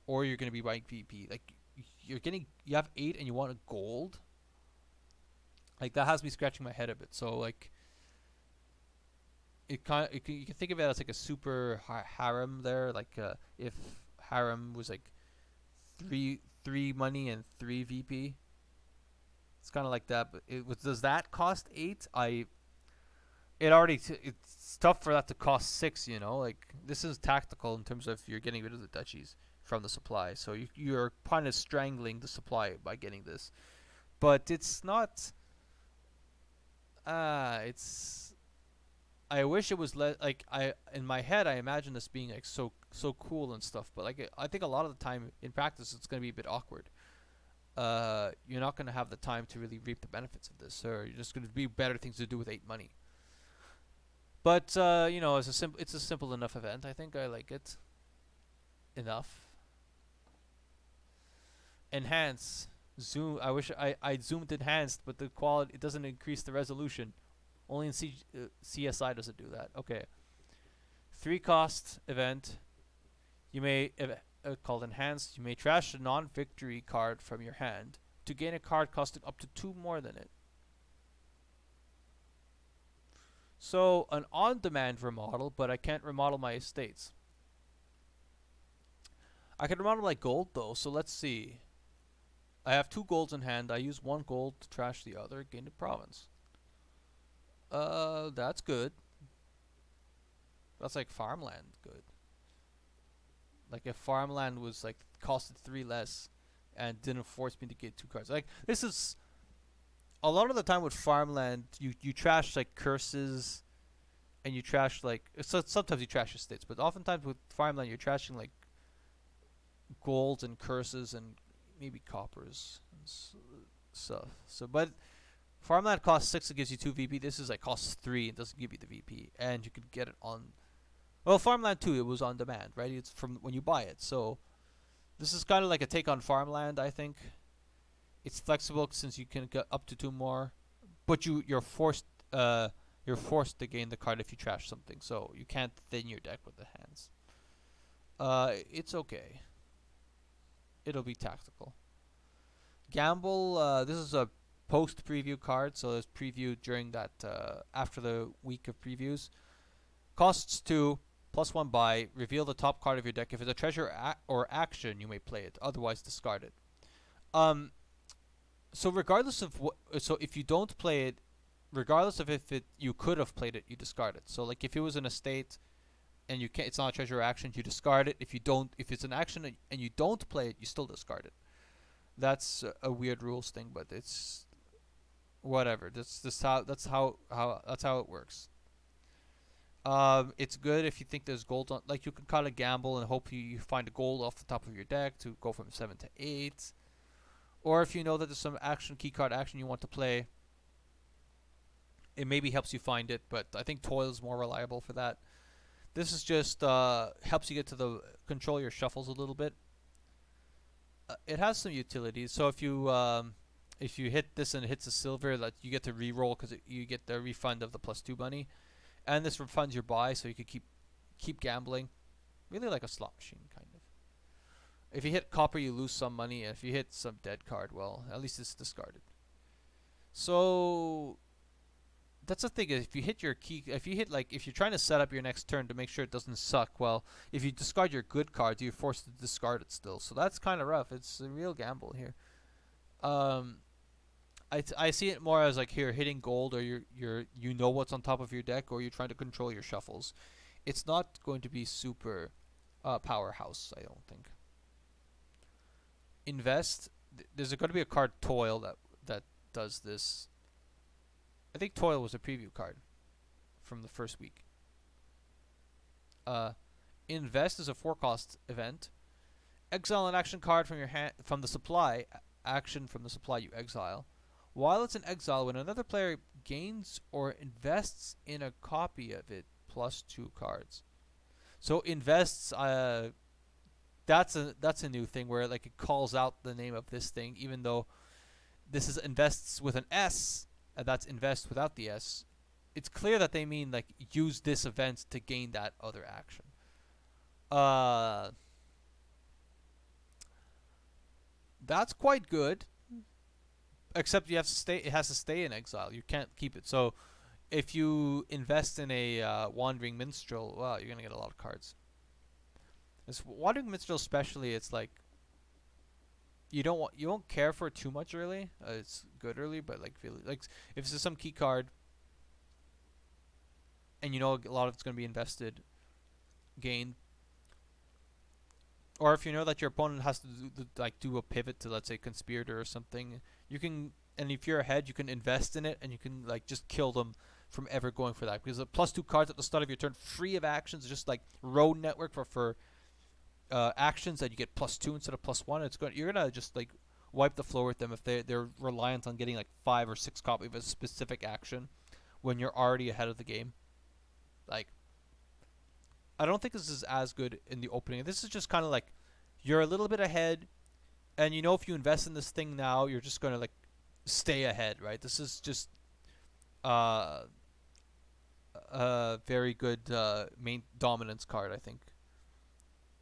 or you're going to be buying VP. Like you have 8 and you want a gold. Like that has me scratching my head a bit. So like you can think of it as like a super harem there. Like if harem was like 3 money and 3 VP. It's kind of like that, but does that cost 8? It's tough for that to cost 6. You know, like this is tactical in terms of you're getting rid of the duchies from the supply, so you're kind of strangling the supply by getting this, but it's not. It's. I wish it was like I in my head I imagine this being like so cool and stuff, but like I think a lot of the time in practice it's gonna be a bit awkward. You're not gonna have the time to really reap the benefits of this, or you're just gonna be better things to do with 8 money. But it's a simple enough event. I think I like it enough. Enhance, zoom. I wish I zoomed enhanced, but the quality it doesn't increase the resolution. Only in CSI does it do that. Okay. 3 cost event. You may called enhanced. You may trash a non-victory card from your hand to gain a card costing up to 2 more than it. So an on-demand remodel, but I can't remodel my estates. I can remodel my gold though. So let's see. I have 2 golds in hand. I use 1 gold to trash the other, gain the province. That's good. That's like farmland good. Like if farmland was like costed 3 less and didn't force me to get 2 cards. Like this is a lot of the time with farmland, you trash like curses and you trash like sometimes you trash estates, but oftentimes with farmland you're trashing like golds and curses and maybe coppers and stuff. So, but farmland costs 6, it gives you 2 VP. This is like costs 3, it doesn't give you the VP, and you could get it on. Well, farmland 2, it was on demand, right? It's from when you buy it. So this is kind of like a take on farmland, I think. It's flexible since you can get up to 2 more, but you're forced to gain the card if you trash something. So you can't thin your deck with the hands. It's okay. It'll be tactical. Gamble. This is a post preview card, so it's previewed during that after the week of previews. Costs 2, +1 buy. Reveal the top card of your deck. If it's a treasure or action, you may play it. Otherwise, discard it. So regardless of so if you don't play it, regardless of if you could have played it, you discard it. So like if it was an estate and you can't, it's not a treasure or action, you discard it. If it's an action and you don't play it, you still discard it. That's a weird rules thing, but it's whatever. That's how it works. It's good if you think there's gold on. Like you can kind of gamble and hope you find a gold off the top of your deck to go from 7 to 8, or if you know that there's some action keycard action you want to play, it maybe helps you find it. But I think toil is more reliable for that. This is just helps you get to the control your shuffles a little bit. It has some utilities. So if you hit this and it hits a silver, that you get to re-roll because you get the refund of the +2 money, and this refunds your buy, so you can keep gambling. Really like a slot machine kind of. If you hit copper, you lose some money. If you hit some dead card, well, at least it's discarded. So that's the thing. If you hit your key, if you're trying to set up your next turn to make sure it doesn't suck, well, if you discard your good cards, you're forced to discard it still. So that's kind of rough. It's a real gamble here. I see it more as like here hitting gold, or you know what's on top of your deck, or you're trying to control your shuffles. It's not going to be super powerhouse, I don't think. Invest. There's going to be a card Toil that does this. I think Toil was a preview card from the first week. Invest is a 4 cost event. Exile an action card from your hand from the supply. Action from the supply you exile. While it's in exile, when another player gains or invests in a copy of it, +2 cards. So invests. That's a new thing where like it calls out the name of this thing, even though this is invests with an S, and that's invest without the S. It's clear that they mean like use this event to gain that other action. That's quite good. Except you have to stay. It has to stay in exile. You can't keep it. So if you invest in a wandering minstrel, well, you're gonna get a lot of cards. This wandering minstrel, especially, it's like you won't care for it too much early. It's good early, but like if it's some key card, and you know a lot of it's gonna be invested, gain. Or if you know that your opponent has to do a pivot to, let's say, conspirator or something, you can and if you're ahead, you can invest in it, and you can like just kill them from ever going for that because the +2 cards at the start of your turn, free of actions, just like road network for actions that you get +2 instead of +1. You're gonna just like wipe the floor with them if they're reliant on getting like 5 or 6 copies of a specific action when you're already ahead of the game. Like I don't think this is as good in the opening. This is just kind of like you're a little bit ahead, and you know if you invest in this thing now, you're just gonna like stay ahead, right? This is just uh, a very good main dominance card, I think.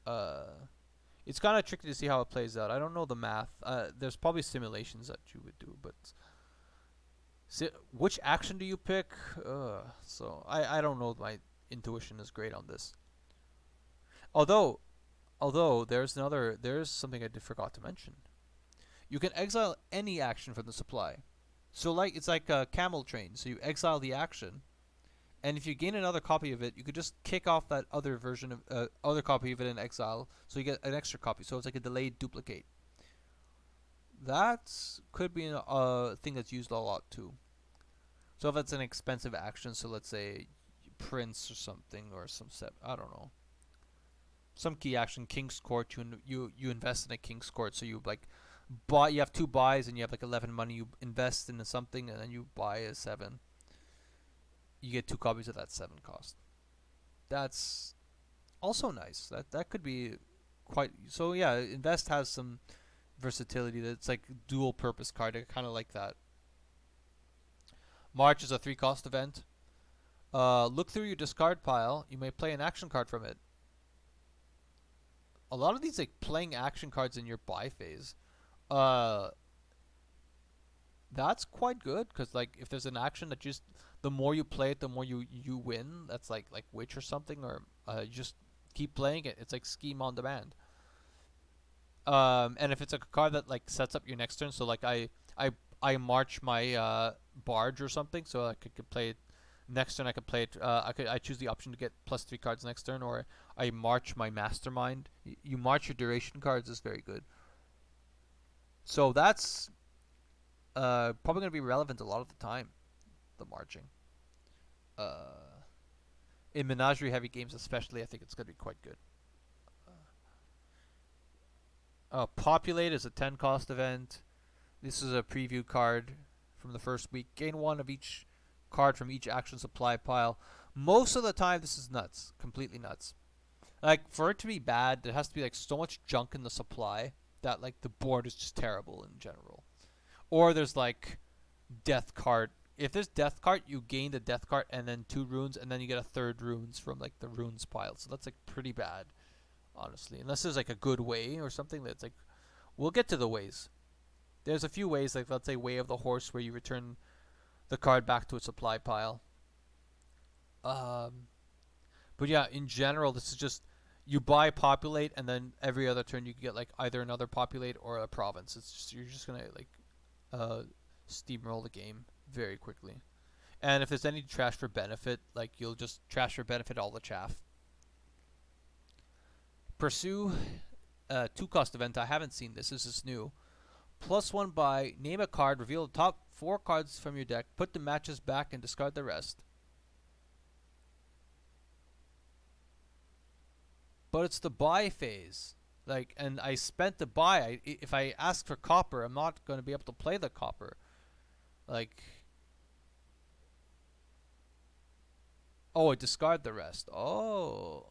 Uh, it's kind of tricky to see how it plays out. I don't know the math. There's probably simulations that you would do, but which action do you pick? So I don't know. My intuition is great on this. Although there's something I did forgot to mention. You can exile any action from the supply. So like it's like a camel train. So you exile the action, and if you gain another copy of it, you could just kick off that other version of other copy of it in exile, so you get an extra copy. So it's like a delayed duplicate. That could be a thing that's used a lot too. So if it's an expensive action, so let's say Prince or something, or some set, I don't know, some key action, King's Court. You invest in a King's Court, so you like buy. You have 2 buys, and you have like 11 money. You invest into something, and then you buy a 7. You get 2 copies of that 7 cost. That's also nice. That could be quite. So yeah, invest has some versatility. That's like dual purpose card. I kind of like that. March is a 3 cost event. Look through your discard pile. You may play an action card from it. A lot of these like playing action cards in your buy phase. Uh, that's quite good because like if there's an action that just the more you play it, the more you win. That's like Witch or something, or you just keep playing it. It's like Scheme on Demand. And if it's a card that like sets up your next turn, so like I march my barge or something, so I could play it next turn. I could play it. I choose the option to get +3 cards next turn, or I march my mastermind. You march your duration cards is very good. So that's probably going to be relevant a lot of the time. The marching. Uh, in Menagerie heavy games, especially, I think it's going to be quite good. Populate is a 10 cost event. This is a preview card from the first week. Gain 1 of each card from each action supply pile. Most of the time, this is nuts. Completely nuts. Like, for it to be bad, there has to be like so much junk in the supply that like the board is just terrible in general. Or there's like death card. If there's death card, you gain the death card and then 2 runes, and then you get a third runes from like the runes pile. So that's like pretty bad, honestly. Unless there's like a good way or something that's like, we'll get to the ways. There's a few ways, like let's say Way of the Horse, where you return the card back to its supply pile. Um, but yeah, in general, this is just you buy populate, and then every other turn you get like either another populate or a province. It's just you're just gonna like uh, steamroll the game very quickly. And if there's any trash for benefit, like you'll just trash for benefit all the chaff. Pursue, 2 cost event. I haven't seen this. This is new. +1 buy. Name a card. Reveal the top 4 cards from your deck. Put the matches back and discard the rest. But it's the buy phase. Like, and I spent the buy. If I ask for copper, I'm not going to be able to play the copper. Like, oh, I discard the rest. Oh.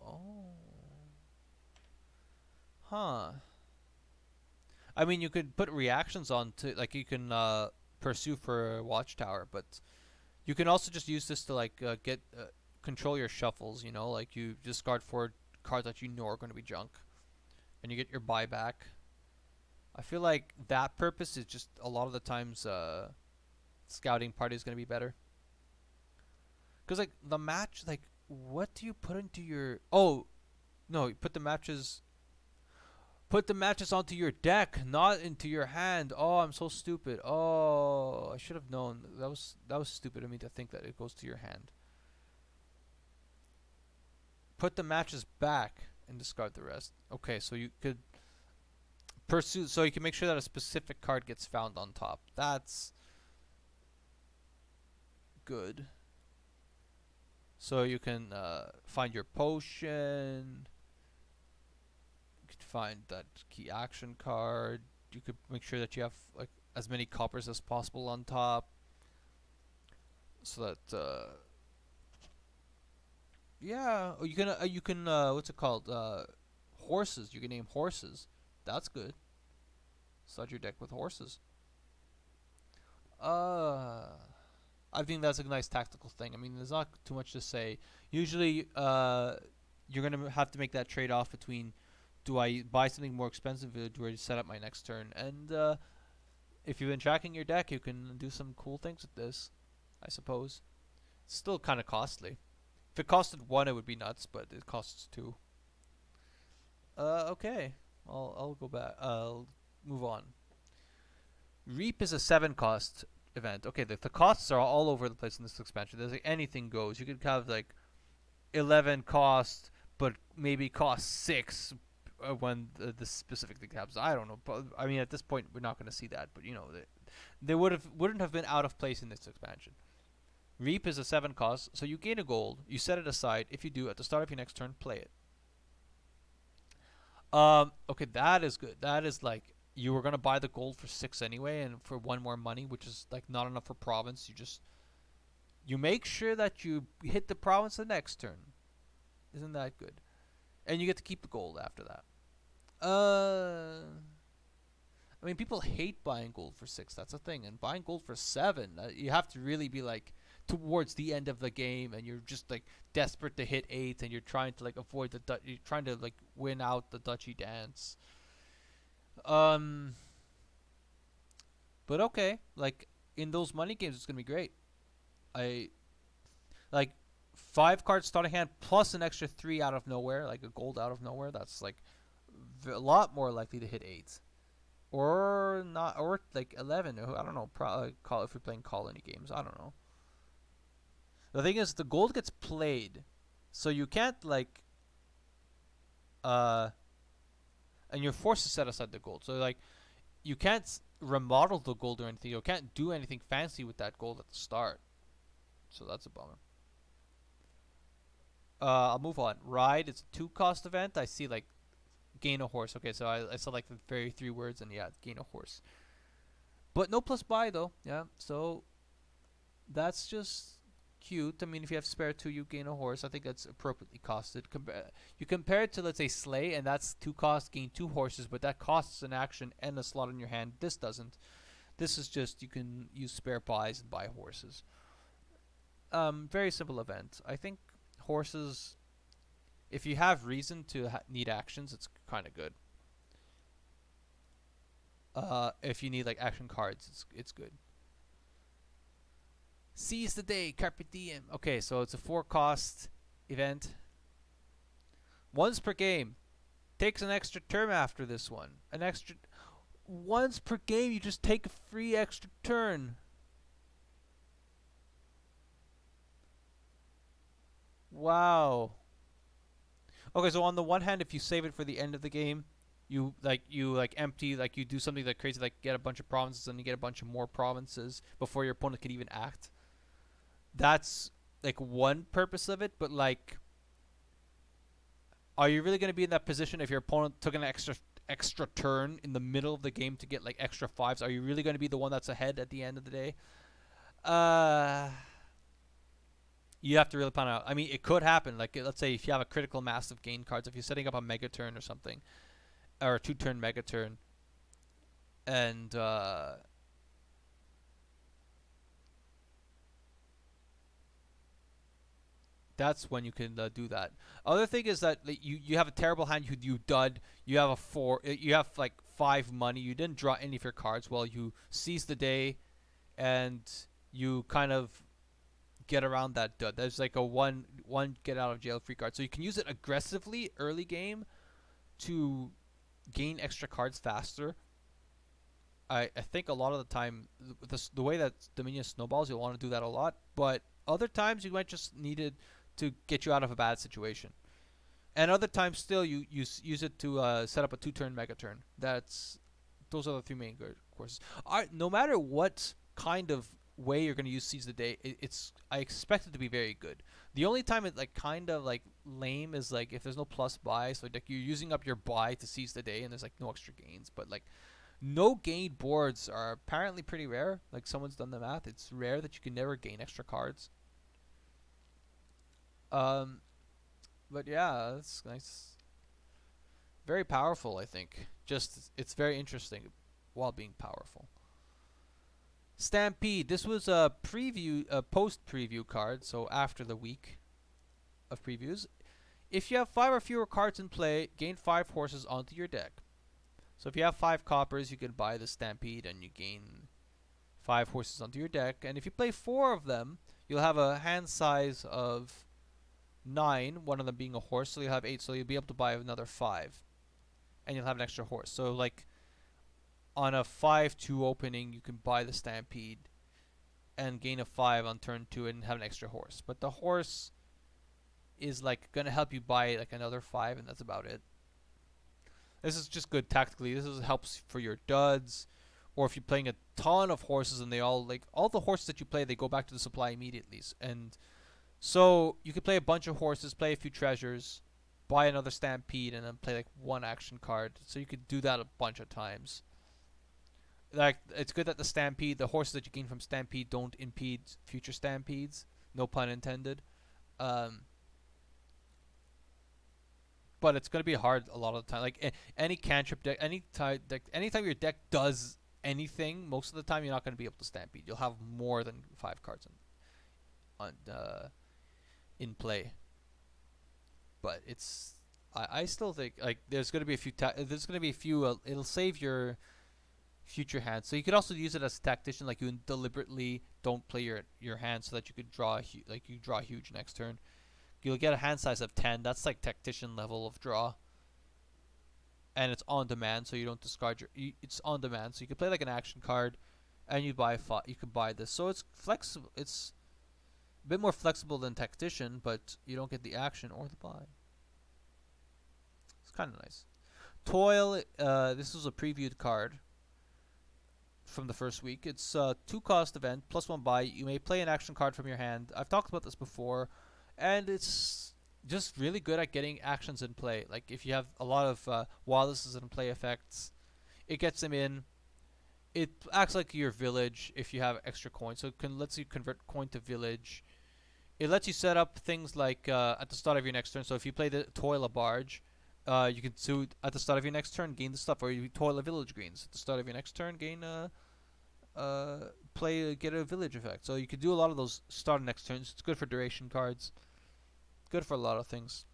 Huh. I mean, you could put reactions on to, like, you can pursue for Watchtower, but you can also just use this to, like, get control your shuffles, you know? Like, you discard 4 cards that you know are going to be junk, and you get your buyback. I feel like that purpose is just a lot of the times scouting party is going to be better. Because, like, the match, like, what do you put into your... Oh, no, you put the matches... Put the matches onto your deck, not into your hand. Oh, I'm so stupid. Oh, I should have known. That was stupid of me to think that it goes to your hand. Put the matches back and discard the rest. Okay, so you could pursue, so you can make sure that a specific card gets found on top. That's good. So you can find your potion. You could find that key action card. You could make sure that you have like as many coppers as possible on top, so that yeah. Oh, you can what's it called? Horses. You can name horses. That's good. Start your deck with horses. Uh, I think that's a nice tactical thing. I mean, there's not too much to say. Usually, you're gonna have to make that trade off between, do I buy something more expensive or do I set up my next turn? And if you've been tracking your deck, you can do some cool things with this, I suppose. It's still kind of costly. If it costed one, it would be nuts, but it costs two. Okay. I'll go back. I'll move on. Reap is a 7 cost event. Okay, the costs are all over the place in this expansion. There's like anything goes. You could have like 11 cost, but maybe cost 6 when the specific thing happens. I don't know. But I mean, at this point, we're not going to see that. But you know, they wouldn't have been out of place in this expansion. Reap is a 7 cost, so you gain a gold. You set it aside. If you do, at the start of your next turn, play it. Okay, that is good. That is like you were gonna buy the gold for 6 anyway, and for 1 more money, which is like not enough for province. You make sure that you hit the province the next turn. Isn't that good? And you get to keep the gold after that. I mean, people hate buying gold for 6. That's a thing, and buying gold for 7, you have to really be like towards the end of the game, and you're just like desperate to hit 8, and you're trying to like avoid you're trying to like win out the duchy dance. Um, but okay, like in those money games, it's gonna be great. I like 5 cards starting hand plus an extra 3 out of nowhere, like a gold out of nowhere. That's like a lot more likely to hit 8, or not, or like 11. I don't know. Call if you're playing colony games. I don't know. The thing is, the gold gets played, so you can't like uh, and you're forced to set aside the gold. So like you can't remodel the gold or anything. You can't do anything fancy with that gold at the start. So that's a bummer. I'll move on. Ride. It's a 2 cost event. I see like gain a horse. Okay, so I saw like the very 3 words, and yeah, gain a horse. But no plus buy though. Yeah, so that's just cute. I mean, if you have spare 2, you gain a horse. I think that's appropriately costed. You compare it to, let's say, Slay, and that's 2 cost, gain 2 horses, but that costs an action and a slot in your hand. This doesn't. This is just you can use spare buys and buy horses. Very simple event. I think horses, if you have reason to need actions, it's kind of good. If you need like action cards, it's good. Seize the day, carpe diem. Okay, so it's a 4 cost event. Once per game. Takes an extra turn after this one. An extra once per game, you just take a free extra turn. Wow. Okay, so on the one hand, if you save it for the end of the game, you empty, like you do something like crazy, like get a bunch of provinces and you get a bunch of more provinces before your opponent can even act. That's like one purpose of it, but like, are you really going to be in that position if your opponent took an extra turn in the middle of the game to get like extra 5s? Are you really going to be the one that's ahead at the end of the day? Uh, you have to really plan out. I mean, it could happen. Like, let's say if you have a critical mass of gain cards, if you're setting up a mega turn or something, or a 2-turn mega turn, and that's when you can do that. Other thing is that like, you have a terrible hand. You dud. You have a 4. You have like 5 money. You didn't draw any of your cards. Well, you seize the day, and you kind of get around that dud. There's like a one get out of jail free card, so you can use it aggressively early game to gain extra cards faster. I think a lot of the time, the way that Dominion snowballs, you'll want to do that a lot. But other times, you might just need it to get you out of a bad situation. And other times, still, you use it to set up a 2-turn mega turn. Those are the 3 main courses. No matter what kind of way you're going to use Seize the Day, it's I expect it to be very good. The only time it like kind of like lame is like if there's no plus buy, so like you're using up your buy to Seize the Day and there's like no extra gains. But like no gain boards are apparently pretty rare. Like someone's done the math. It's rare that you can never gain extra cards. Um, but yeah, that's nice. Very powerful, I think. Just it's very interesting while being powerful. Stampede. This was a preview, a post preview card, so after the week of previews. If you have 5 or fewer cards in play, gain 5 horses onto your deck. So if you have 5 coppers, you can buy the Stampede and you gain 5 horses onto your deck. And if you play 4 of them, you'll have a hand size of 9, one of them being a horse, so you'll have 8, so you'll be able to buy another 5. And you'll have an extra horse. So like on a 5-2 opening, you can buy the Stampede and gain a 5 on turn 2 and have an extra horse. But the horse is like gonna help you buy like another 5, and that's about it. This is just good tactically. This is helps for your duds, or if you're playing a ton of horses and they all like all the horses that you play, they go back to the supply immediately. And so you could play a bunch of horses, play a few treasures, buy another Stampede, and then play like one action card. So you could do that a bunch of times. Like it's good that the Stampede, the horses that you gain from Stampede, don't impede future Stampedes. No pun intended. Um, but it's gonna be hard a lot of the time. Like any cantrip deck, anytime your deck does anything, most of the time you're not gonna be able to Stampede. You'll have more than 5 cards in play. But it's I still think like there's gonna be a few there's gonna be a few it'll save your future hand. So you could also use it as a tactician, like you deliberately don't play your hand so that you could draw like you draw huge next turn. You'll get a hand size of 10. That's like tactician level of draw, and it's on demand, so you don't discard it's on demand, so you can play like an action card, and you can buy this. So it's flexible. It's a bit more flexible than tactician, but you don't get the action or the buy. It's kind of nice. Toil. This was a previewed card from the first week. It's a 2-cost event plus 1 buy. You may play an action card from your hand. I've talked about this before, and it's just really good at getting actions in play. Like if you have a lot of Wallace's and play effects, it gets them in. It acts like your village if you have extra coins, so it lets you convert coin to village. It lets you set up things like at the start of your next turn. So if you play the Toil a Barge, you can at the start of your next turn gain the stuff, or you Toil a Village Greens at the start of your next turn gain get a village effect. So you could do a lot of those start next turns. It's good for duration cards. Good for a lot of things.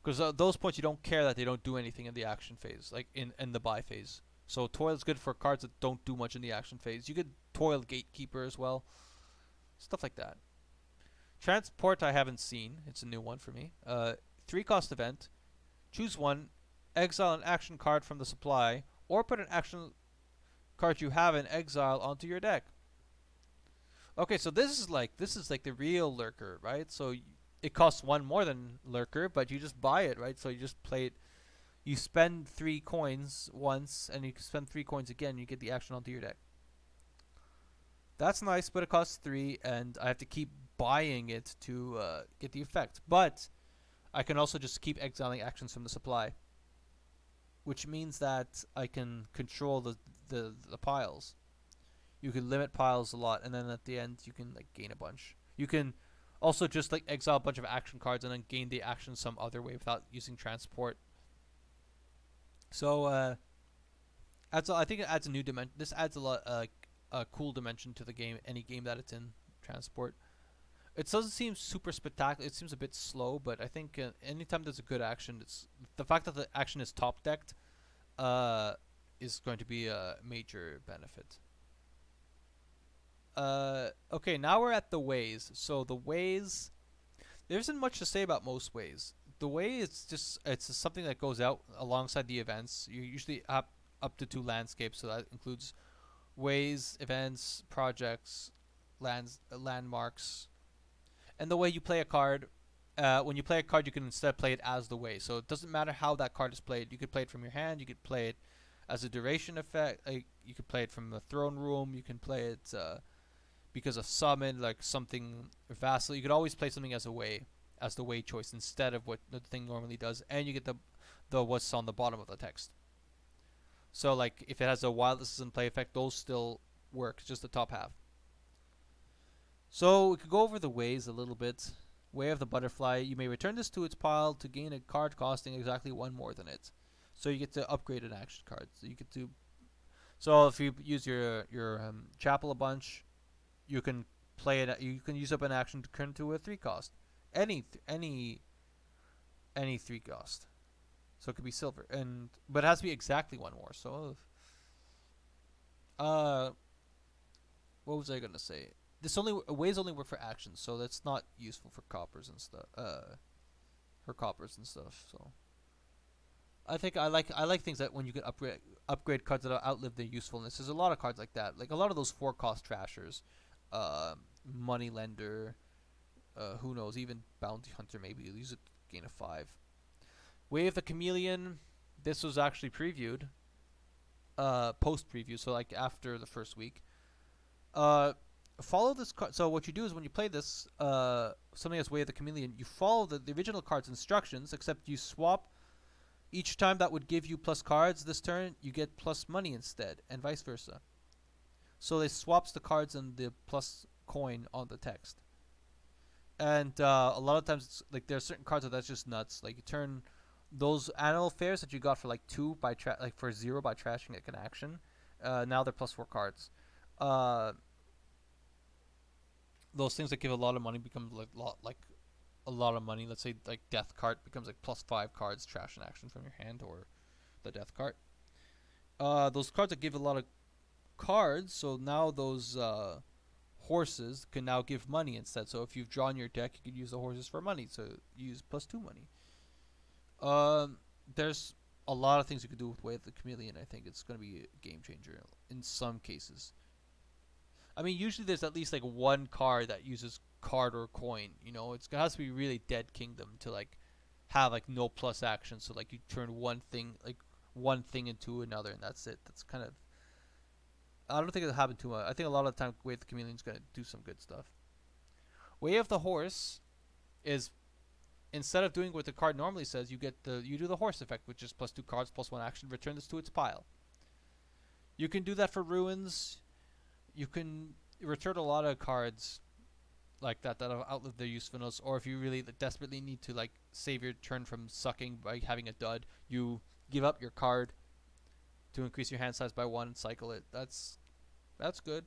Because those points you don't care that they don't do anything in the action phase, like in the buy phase. So Toil is good for cards that don't do much in the action phase. You could Toil Gatekeeper as well. Stuff like that. Transport I haven't seen. It's a new one for me. 3-cost event. Choose one. Exile an action card from the supply, or put an action card you have in exile onto your deck. Okay, so this is like the real lurker, right? So it costs 1 more than lurker, but you just buy it, right? So you just play it. You spend 3 coins once, and you spend 3 coins again. You get the action onto your deck. That's nice, but it costs 3, and I have to keep buying it to get the effect. But I can also just keep exiling actions from the supply, which means that I can control the piles. You can limit piles a lot, and then at the end you can like gain a bunch. You can also just like exile a bunch of action cards and then gain the action some other way without using transport. So I think it adds a new dimension. This adds a lot a cool dimension to the game. Any game that it's in transport. It doesn't seem super spectacular. It seems a bit slow, but I think anytime there's a good action, it's the fact that the action is top decked is going to be a major benefit. Okay, now we're at the ways. So the ways, there isn't much to say about most ways. The way it's just something that goes out alongside the events. You usually have up to 2 landscapes, so that includes ways, events, projects, landmarks. And the way you play a card, when you play a card, you can instead play it as the way. So it doesn't matter how that card is played. You could play it from your hand. You could play it as a duration effect. You could play it from the throne room. You can play it because of summon, like something vassal. You could always play something as the way choice instead of what the thing normally does, and you get the what's on the bottom of the text. So like if it has a wild assistant play effect, those still work, just the top half. So we could go over the ways a little bit. Way of the Butterfly. You may return this to its pile to gain a card costing exactly one more than it. So you get to upgrade an action card. So you get to. So if you use your chapel a bunch, you can play it. You can use up an action to turn to a 3 cost. Any 3 cost. So it could be silver, but it has to be exactly one more. So, uh, what was I gonna say? This only ways only work for actions, so that's not useful for coppers and stuff. For coppers and stuff. So I think I like things that when you can upgrade cards that outlive their usefulness. There's a lot of cards like that, like a lot of those 4 cost trashers, uh, money lender, who knows, even bounty hunter maybe use it to gain a 5. Way of the Chameleon. This was actually previewed, post preview, so like after the first week. Uh, Follow this card. So what you do is when you play this, something as Way of the Chameleon, you follow the original card's instructions, except you swap each time that would give you plus cards this turn, you get plus money instead, and vice versa. So it swaps the cards and the plus coin on the text. And a lot of times, it's, like there are certain cards that's just nuts. Like you turn those annual fairs that you got for like 2 by like for 0 by trashing like an action. Now they're plus 4 cards. Uh, those things that give a lot of money become like a lot of money. Let's say like Death Cart becomes like plus 5 cards trash an action from your hand, or the Death Cart. Those cards that give a lot of cards, so now those horses can now give money instead. So if you've drawn your deck, you can use the horses for money. So use plus 2 money. There's a lot of things you could do with Way of the Chameleon. I think it's going to be a game changer in some cases. I mean, usually there's at least like one card that uses card or coin. You know, it has to be really dead kingdom to like have like no plus action. So like you turn one thing into another, and that's it. That's kind of. I don't think it'll happen too much. I think a lot of the time Way of the Chameleon's gonna do some good stuff. Way of the Horse is, instead of doing what the card normally says, you do the horse effect, which is plus 2 cards, plus 1 action. Return this to its pile. You can do that for ruins. You can return a lot of cards like that have outlived their usefulness, or if you really desperately need to like save your turn from sucking by having a dud, you give up your card to increase your hand size by 1 and cycle it. That's good.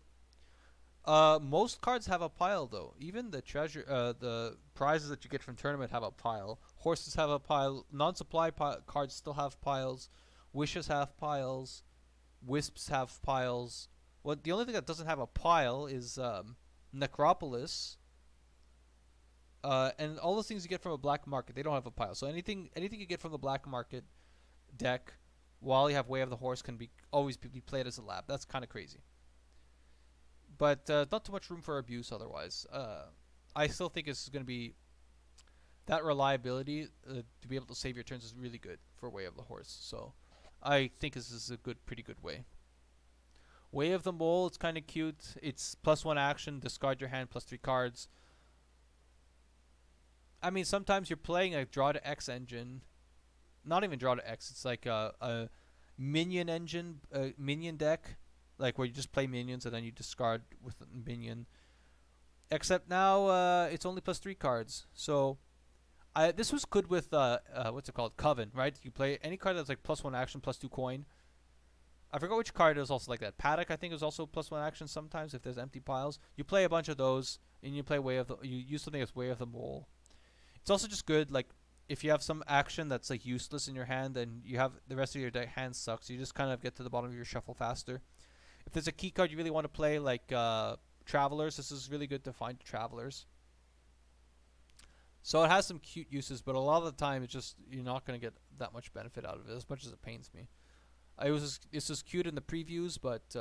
Most cards have a pile though. Even the prizes that you get from tournament have a pile. Horses have a pile. Non-supply cards still have piles. Wishes have piles. Wisps have piles. Well, the only thing that doesn't have a pile is Necropolis. And all those things you get from a black market, they don't have a pile. So anything you get from the black market deck, while you have Way of the Horse, can always be played as a lab. That's kind of crazy. But not too much room for abuse otherwise. I still think this is going to be that reliability to be able to save your turns is really good for Way of the Horse. So I think this is a pretty good way. Way of the Mole, it's kind of cute. It's plus 1 action, discard your hand, plus 3 cards. I mean, sometimes you're playing a draw to X engine. Not even draw to X. It's like a minion engine, minion deck, like where you just play minions and then you discard with a minion. Except now it's only plus 3 cards. So this was good with what's it called, Coven, right? You play any card that's like plus 1 action, plus 2 coin. I forgot which card is also like that. Paddock, I think, is also plus 1 action sometimes if there's empty piles. You play a bunch of those, and you use something as Way of the Mole. It's also just good, like, if you have some action that's like useless in your hand and you have the rest of your hand sucks, you just kind of get to the bottom of your shuffle faster. If there's a key card you really want to play, like Travelers, this is really good to find Travelers. So it has some cute uses, but a lot of the time it's just you're not going to get that much benefit out of it, as much as it pains me. This was cute in the previews, but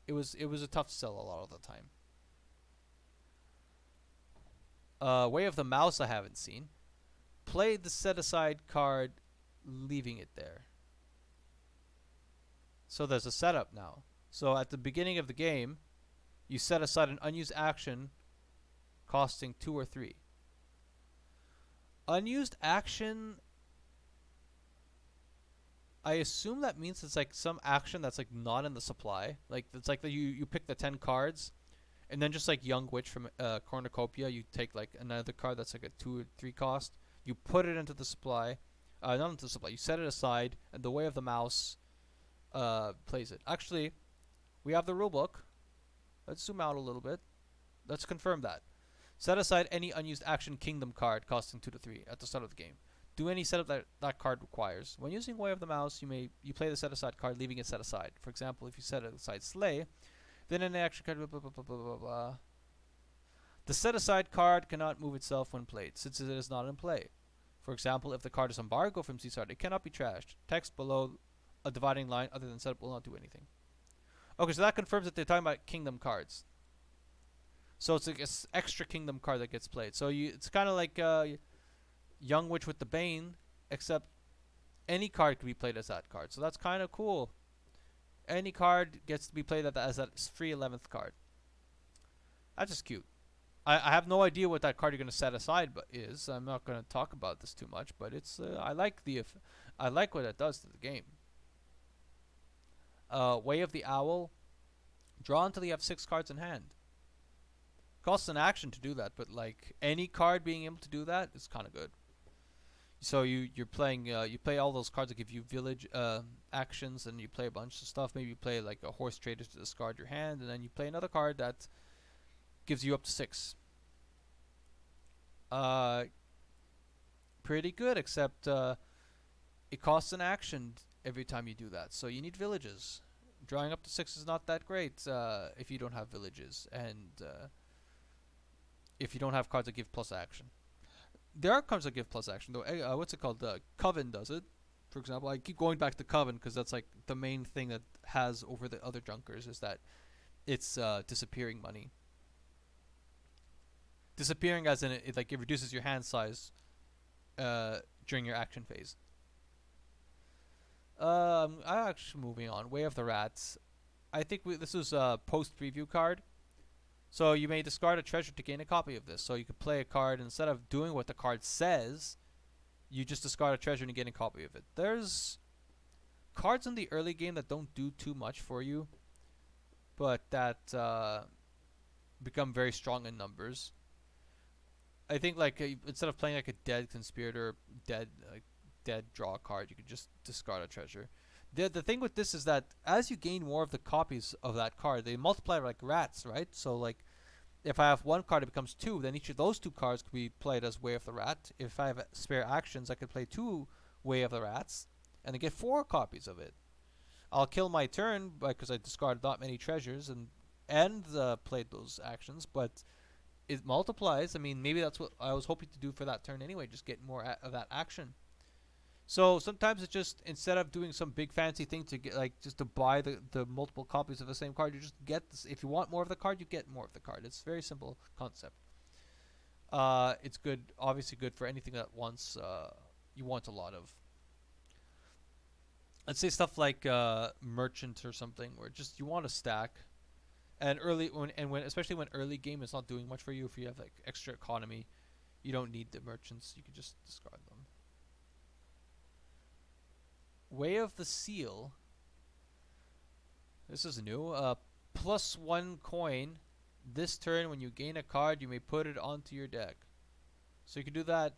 it was a tough sell a lot of the time. Way of the Mouse I haven't seen. Played the set aside card, leaving it there. So there's a setup now. So at the beginning of the game, You set aside an unused action costing 2 or 3. Unused action, I assume that means it's like some action that's like not in the supply. Like it's like you pick the 10 cards, and then just like Young Witch from Cornucopia, you take like another card that's like a 2 or 3 cost. You put it into the supply, not into the supply. You set it aside, and the Way of the Mouse plays it. Actually, we have the rulebook. Let's zoom out a little bit. Let's confirm that. Set aside any unused action kingdom card costing 2 to 3 at the start of the game. Do any setup that card requires. When using Way of the Mouse, you play the set aside card, leaving it set aside. For example, if you set aside Slay, then an action card blah blah blah blah blah blah. The set aside card cannot move itself when played, since it is not in play. For example, if the card is embargo from C-Sard, it cannot be trashed. Text below a dividing line other than setup will not do anything. Okay, so that confirms that they're talking about kingdom cards. So it's like an extra kingdom card that gets played. So it's kind of like Young Witch with the Bane, except any card can be played as that card. So that's kind of cool. Any card gets to be played as that free 11th card. That's just cute. I have no idea what that card you're going to set aside is. I'm not going to talk about this too much, but it's I like what it does to the game. Way of the Owl. Draw until you have 6 cards in hand. Costs an action to do that, but like any card being able to do that is kind of good. So you're playing you play all those cards that give you village actions, and you play a bunch of stuff. Maybe you play like a Horse Trader to discard your hand, and then you play another card that gives you up to 6. Pretty good, except it costs an action every time you do that. So you need villages. Drawing up to 6 is not that great if you don't have villages, and if you don't have cards that give plus action. There are cards that give plus action though. What's it called? Coven does it. For example, I keep going back to Coven because that's like the main thing that has over the other Junkers is that it's disappearing money. Disappearing as in it reduces your hand size during your action phase. I'm actually moving on. Way of the Rats. I think this is a post preview card. So you may discard a treasure to gain a copy of this. So you could play a card, instead of doing what the card says, you just discard a treasure and gain a copy of it. There's cards in the early game that don't do too much for you, but that become very strong in numbers. I think like instead of playing like a dead conspirator, dead draw card, you could just discard a treasure. The thing with this is that as you gain more of the copies of that card, they multiply like rats, right? So like if I have 1 card, it becomes 2. Then each of those 2 cards could be played as Way of the Rat. If I have spare actions, I could play 2 Way of the Rats, and then get 4 copies of it. I'll kill my turn because I discarded not many treasures and played those actions, but it multiplies. I mean, maybe that's what I was hoping to do for that turn anyway, just get more of that action. So sometimes it's just, instead of doing some big fancy thing to get just to buy the multiple copies of the same card, you just get this. If you want more of the card, you get more of the card. It's a very simple concept. It's good, obviously good for anything that you want a lot of. Let's say stuff like merchant or something, where just you want to stack, and especially when early game is not doing much for you. If you have like extra economy, you don't need the merchants. You can just discard them. Way of the Seal. This is new. +1 coin. This turn, when you gain a card, you may put it onto your deck. So you can do that.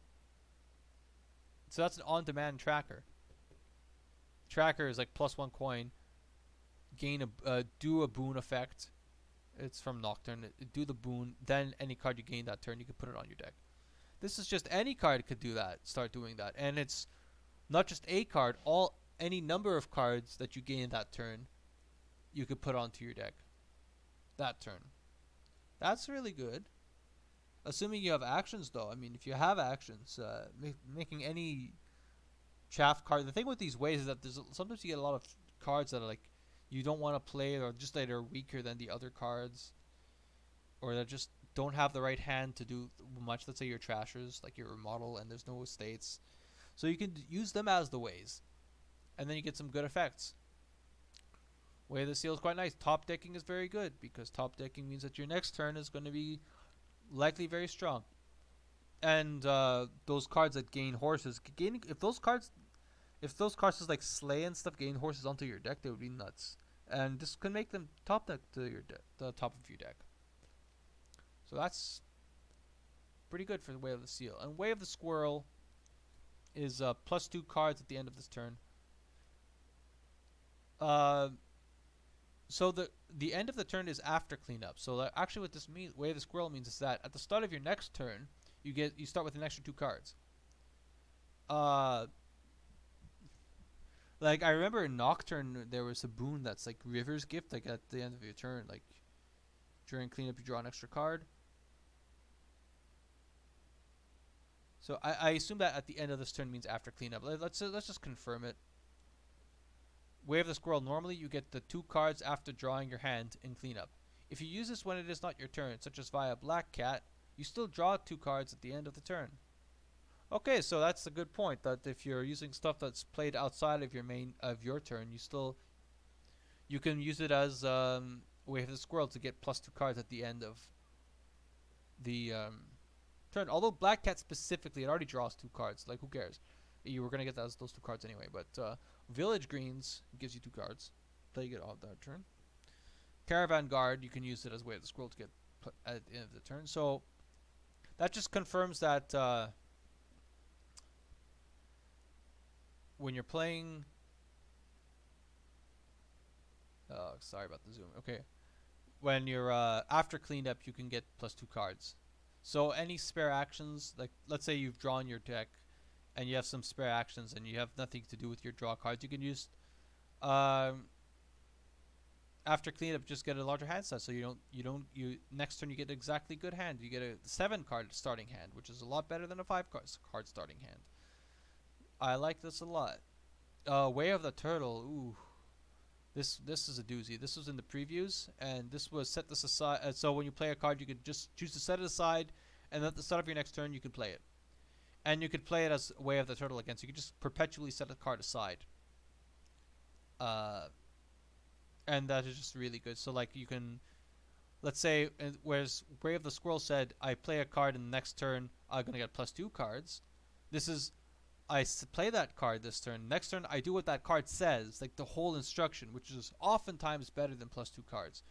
So that's an on-demand tracker. Tracker is like +1 coin. Do a boon effect. It's from Nocturne. Do the boon. Then any card you gain that turn, you can put it on your deck. This is just any card could do that. Start doing that, and it's not just a card. Any number of cards that you gain that turn, you could put onto your deck. That turn. That's really good. Assuming you have actions, though. I mean, if you have actions, making any chaff card. The thing with these ways is that sometimes you get a lot of cards that are like you don't want to play, or just that are weaker than the other cards, or that just don't have the right hand to do much. Let's say you're trashers, like your model, and there's no estates. So you can use them as the ways, and then you get some good effects. Way of the Seal is quite nice. Top decking is very good because top decking means that your next turn is going to be likely very strong. And those cards that gain horses, gaining if those cards like Slay and stuff gain horses onto your deck, they would be nuts. And this can make them top deck to your the top of your deck. So that's pretty good for the Way of the Seal. And Way of the Squirrel is +2 cards at the end of this turn. Uh, so the end of the turn is after cleanup. So actually, what this means, Way of the Squirrel means, is that at the start of your next turn, you start with an extra 2 cards. Uh, like I remember in Nocturne there was a boon that's like River's Gift, like at the end of your turn, like during cleanup you draw an extra card. So I assume that at the end of this turn means after cleanup. Let's just confirm it. Way of the Squirrel, normally you get the 2 cards after drawing your hand in cleanup. If you use this when it is not your turn, such as via Black Cat, you still draw 2 cards at the end of the turn. Okay, so that's a good point, that if you're using stuff that's played outside of your turn, you can use it as Way of the Squirrel to get +2 cards at the end of the turn. Although Black Cat specifically, it already draws 2 cards. Like, who cares? You were gonna get those 2 cards anyway. But Village Greens gives you 2 cards. Play it on that turn. Caravan Guard, you can use it as Way of the Squirrel to get at the end of the turn. So that just confirms that when you're playing. Oh, sorry about the zoom. Okay, when you're after cleanup, you can get +2 cards. So any spare actions, like let's say you've drawn your deck and you have some spare actions and you have nothing to do with your draw cards, you can use after cleanup just get a larger hand size. So you next turn you get exactly good hand. You get a 7 card starting hand, which is a lot better than a 5 card starting hand. I like this a lot. Way of the Turtle. Ooh. This is a doozy. This was in the previews, and this was set this aside. So when you play a card, you could just choose to set it aside, and at the start of your next turn, you could play it. And you could play it as Way of the Turtle again. So you could just perpetually set a card aside. And that is just really good. So like you can, let's say, whereas Way of the Squirrel said, I play a card, and the next turn I'm gonna get +2 cards. This is play that card this turn. Next turn, I do what that card says, like the whole instruction, which is oftentimes better than +2 cards.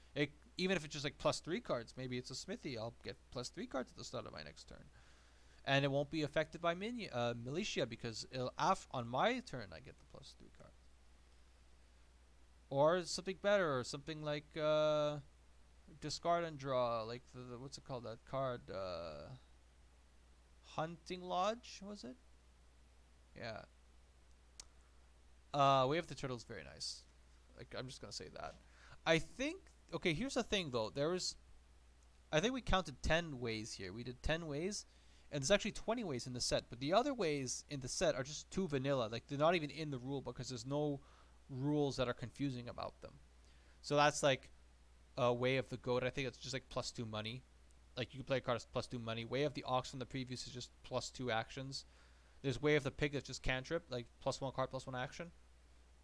Even if it's just like +3 cards, maybe it's a Smithy, I'll get +3 cards at the start of my next turn. And it won't be affected by Militia, because on my turn, I get the +3 card. Or something better, or something like discard and draw, like what's it called, that card? Hunting Lodge, was it? Yeah. Way of the Turtle is very nice. Like, I'm just gonna say that. I think. Okay, here's the thing though. I think we counted 10 ways here. We did 10 ways, and there's actually 20 ways in the set. But the other ways in the set are just too vanilla. Like, they're not even in the rule because there's no rules that are confusing about them. So that's like Way of the Goat. I think it's just like +2 money. Like, you can play a card as +2 money. Way of the Ox from the previous is just +2 actions. There's Way of the Pig that's just cantrip, like +1 card, +1 action.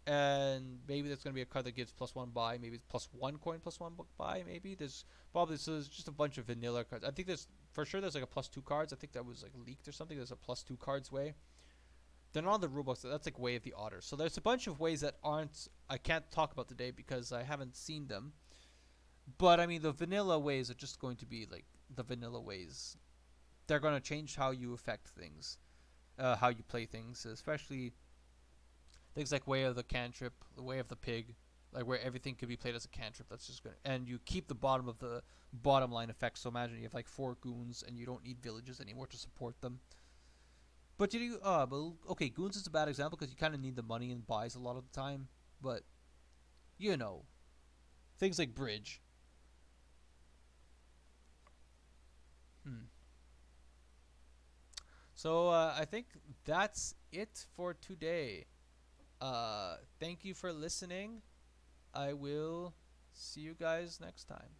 And maybe there's going to be a card that gives +1 buy, maybe it's +1 coin, +1 buy, maybe. There's just a bunch of vanilla cards. I think for sure there's like a +2 cards. I think that was like leaked or something. There's a +2 cards way. They're not on the rulebook, so that's like Way of the Otter. So there's a bunch of ways that I can't talk about today because I haven't seen them. But I mean, the vanilla ways are just going to be like the vanilla ways. They're going to change how you affect things. How you play things, especially things like Way of the Cantrip, the Way of the Pig, like where everything could be played as a cantrip. That's just good, and you keep the bottom line effect. So imagine you have like 4 goons, and you don't need villages anymore to support them. But okay, goons is a bad example because you kind of need the money and buys a lot of the time. But things like bridge. So I think that's it for today. Thank you for listening. I will see you guys next time.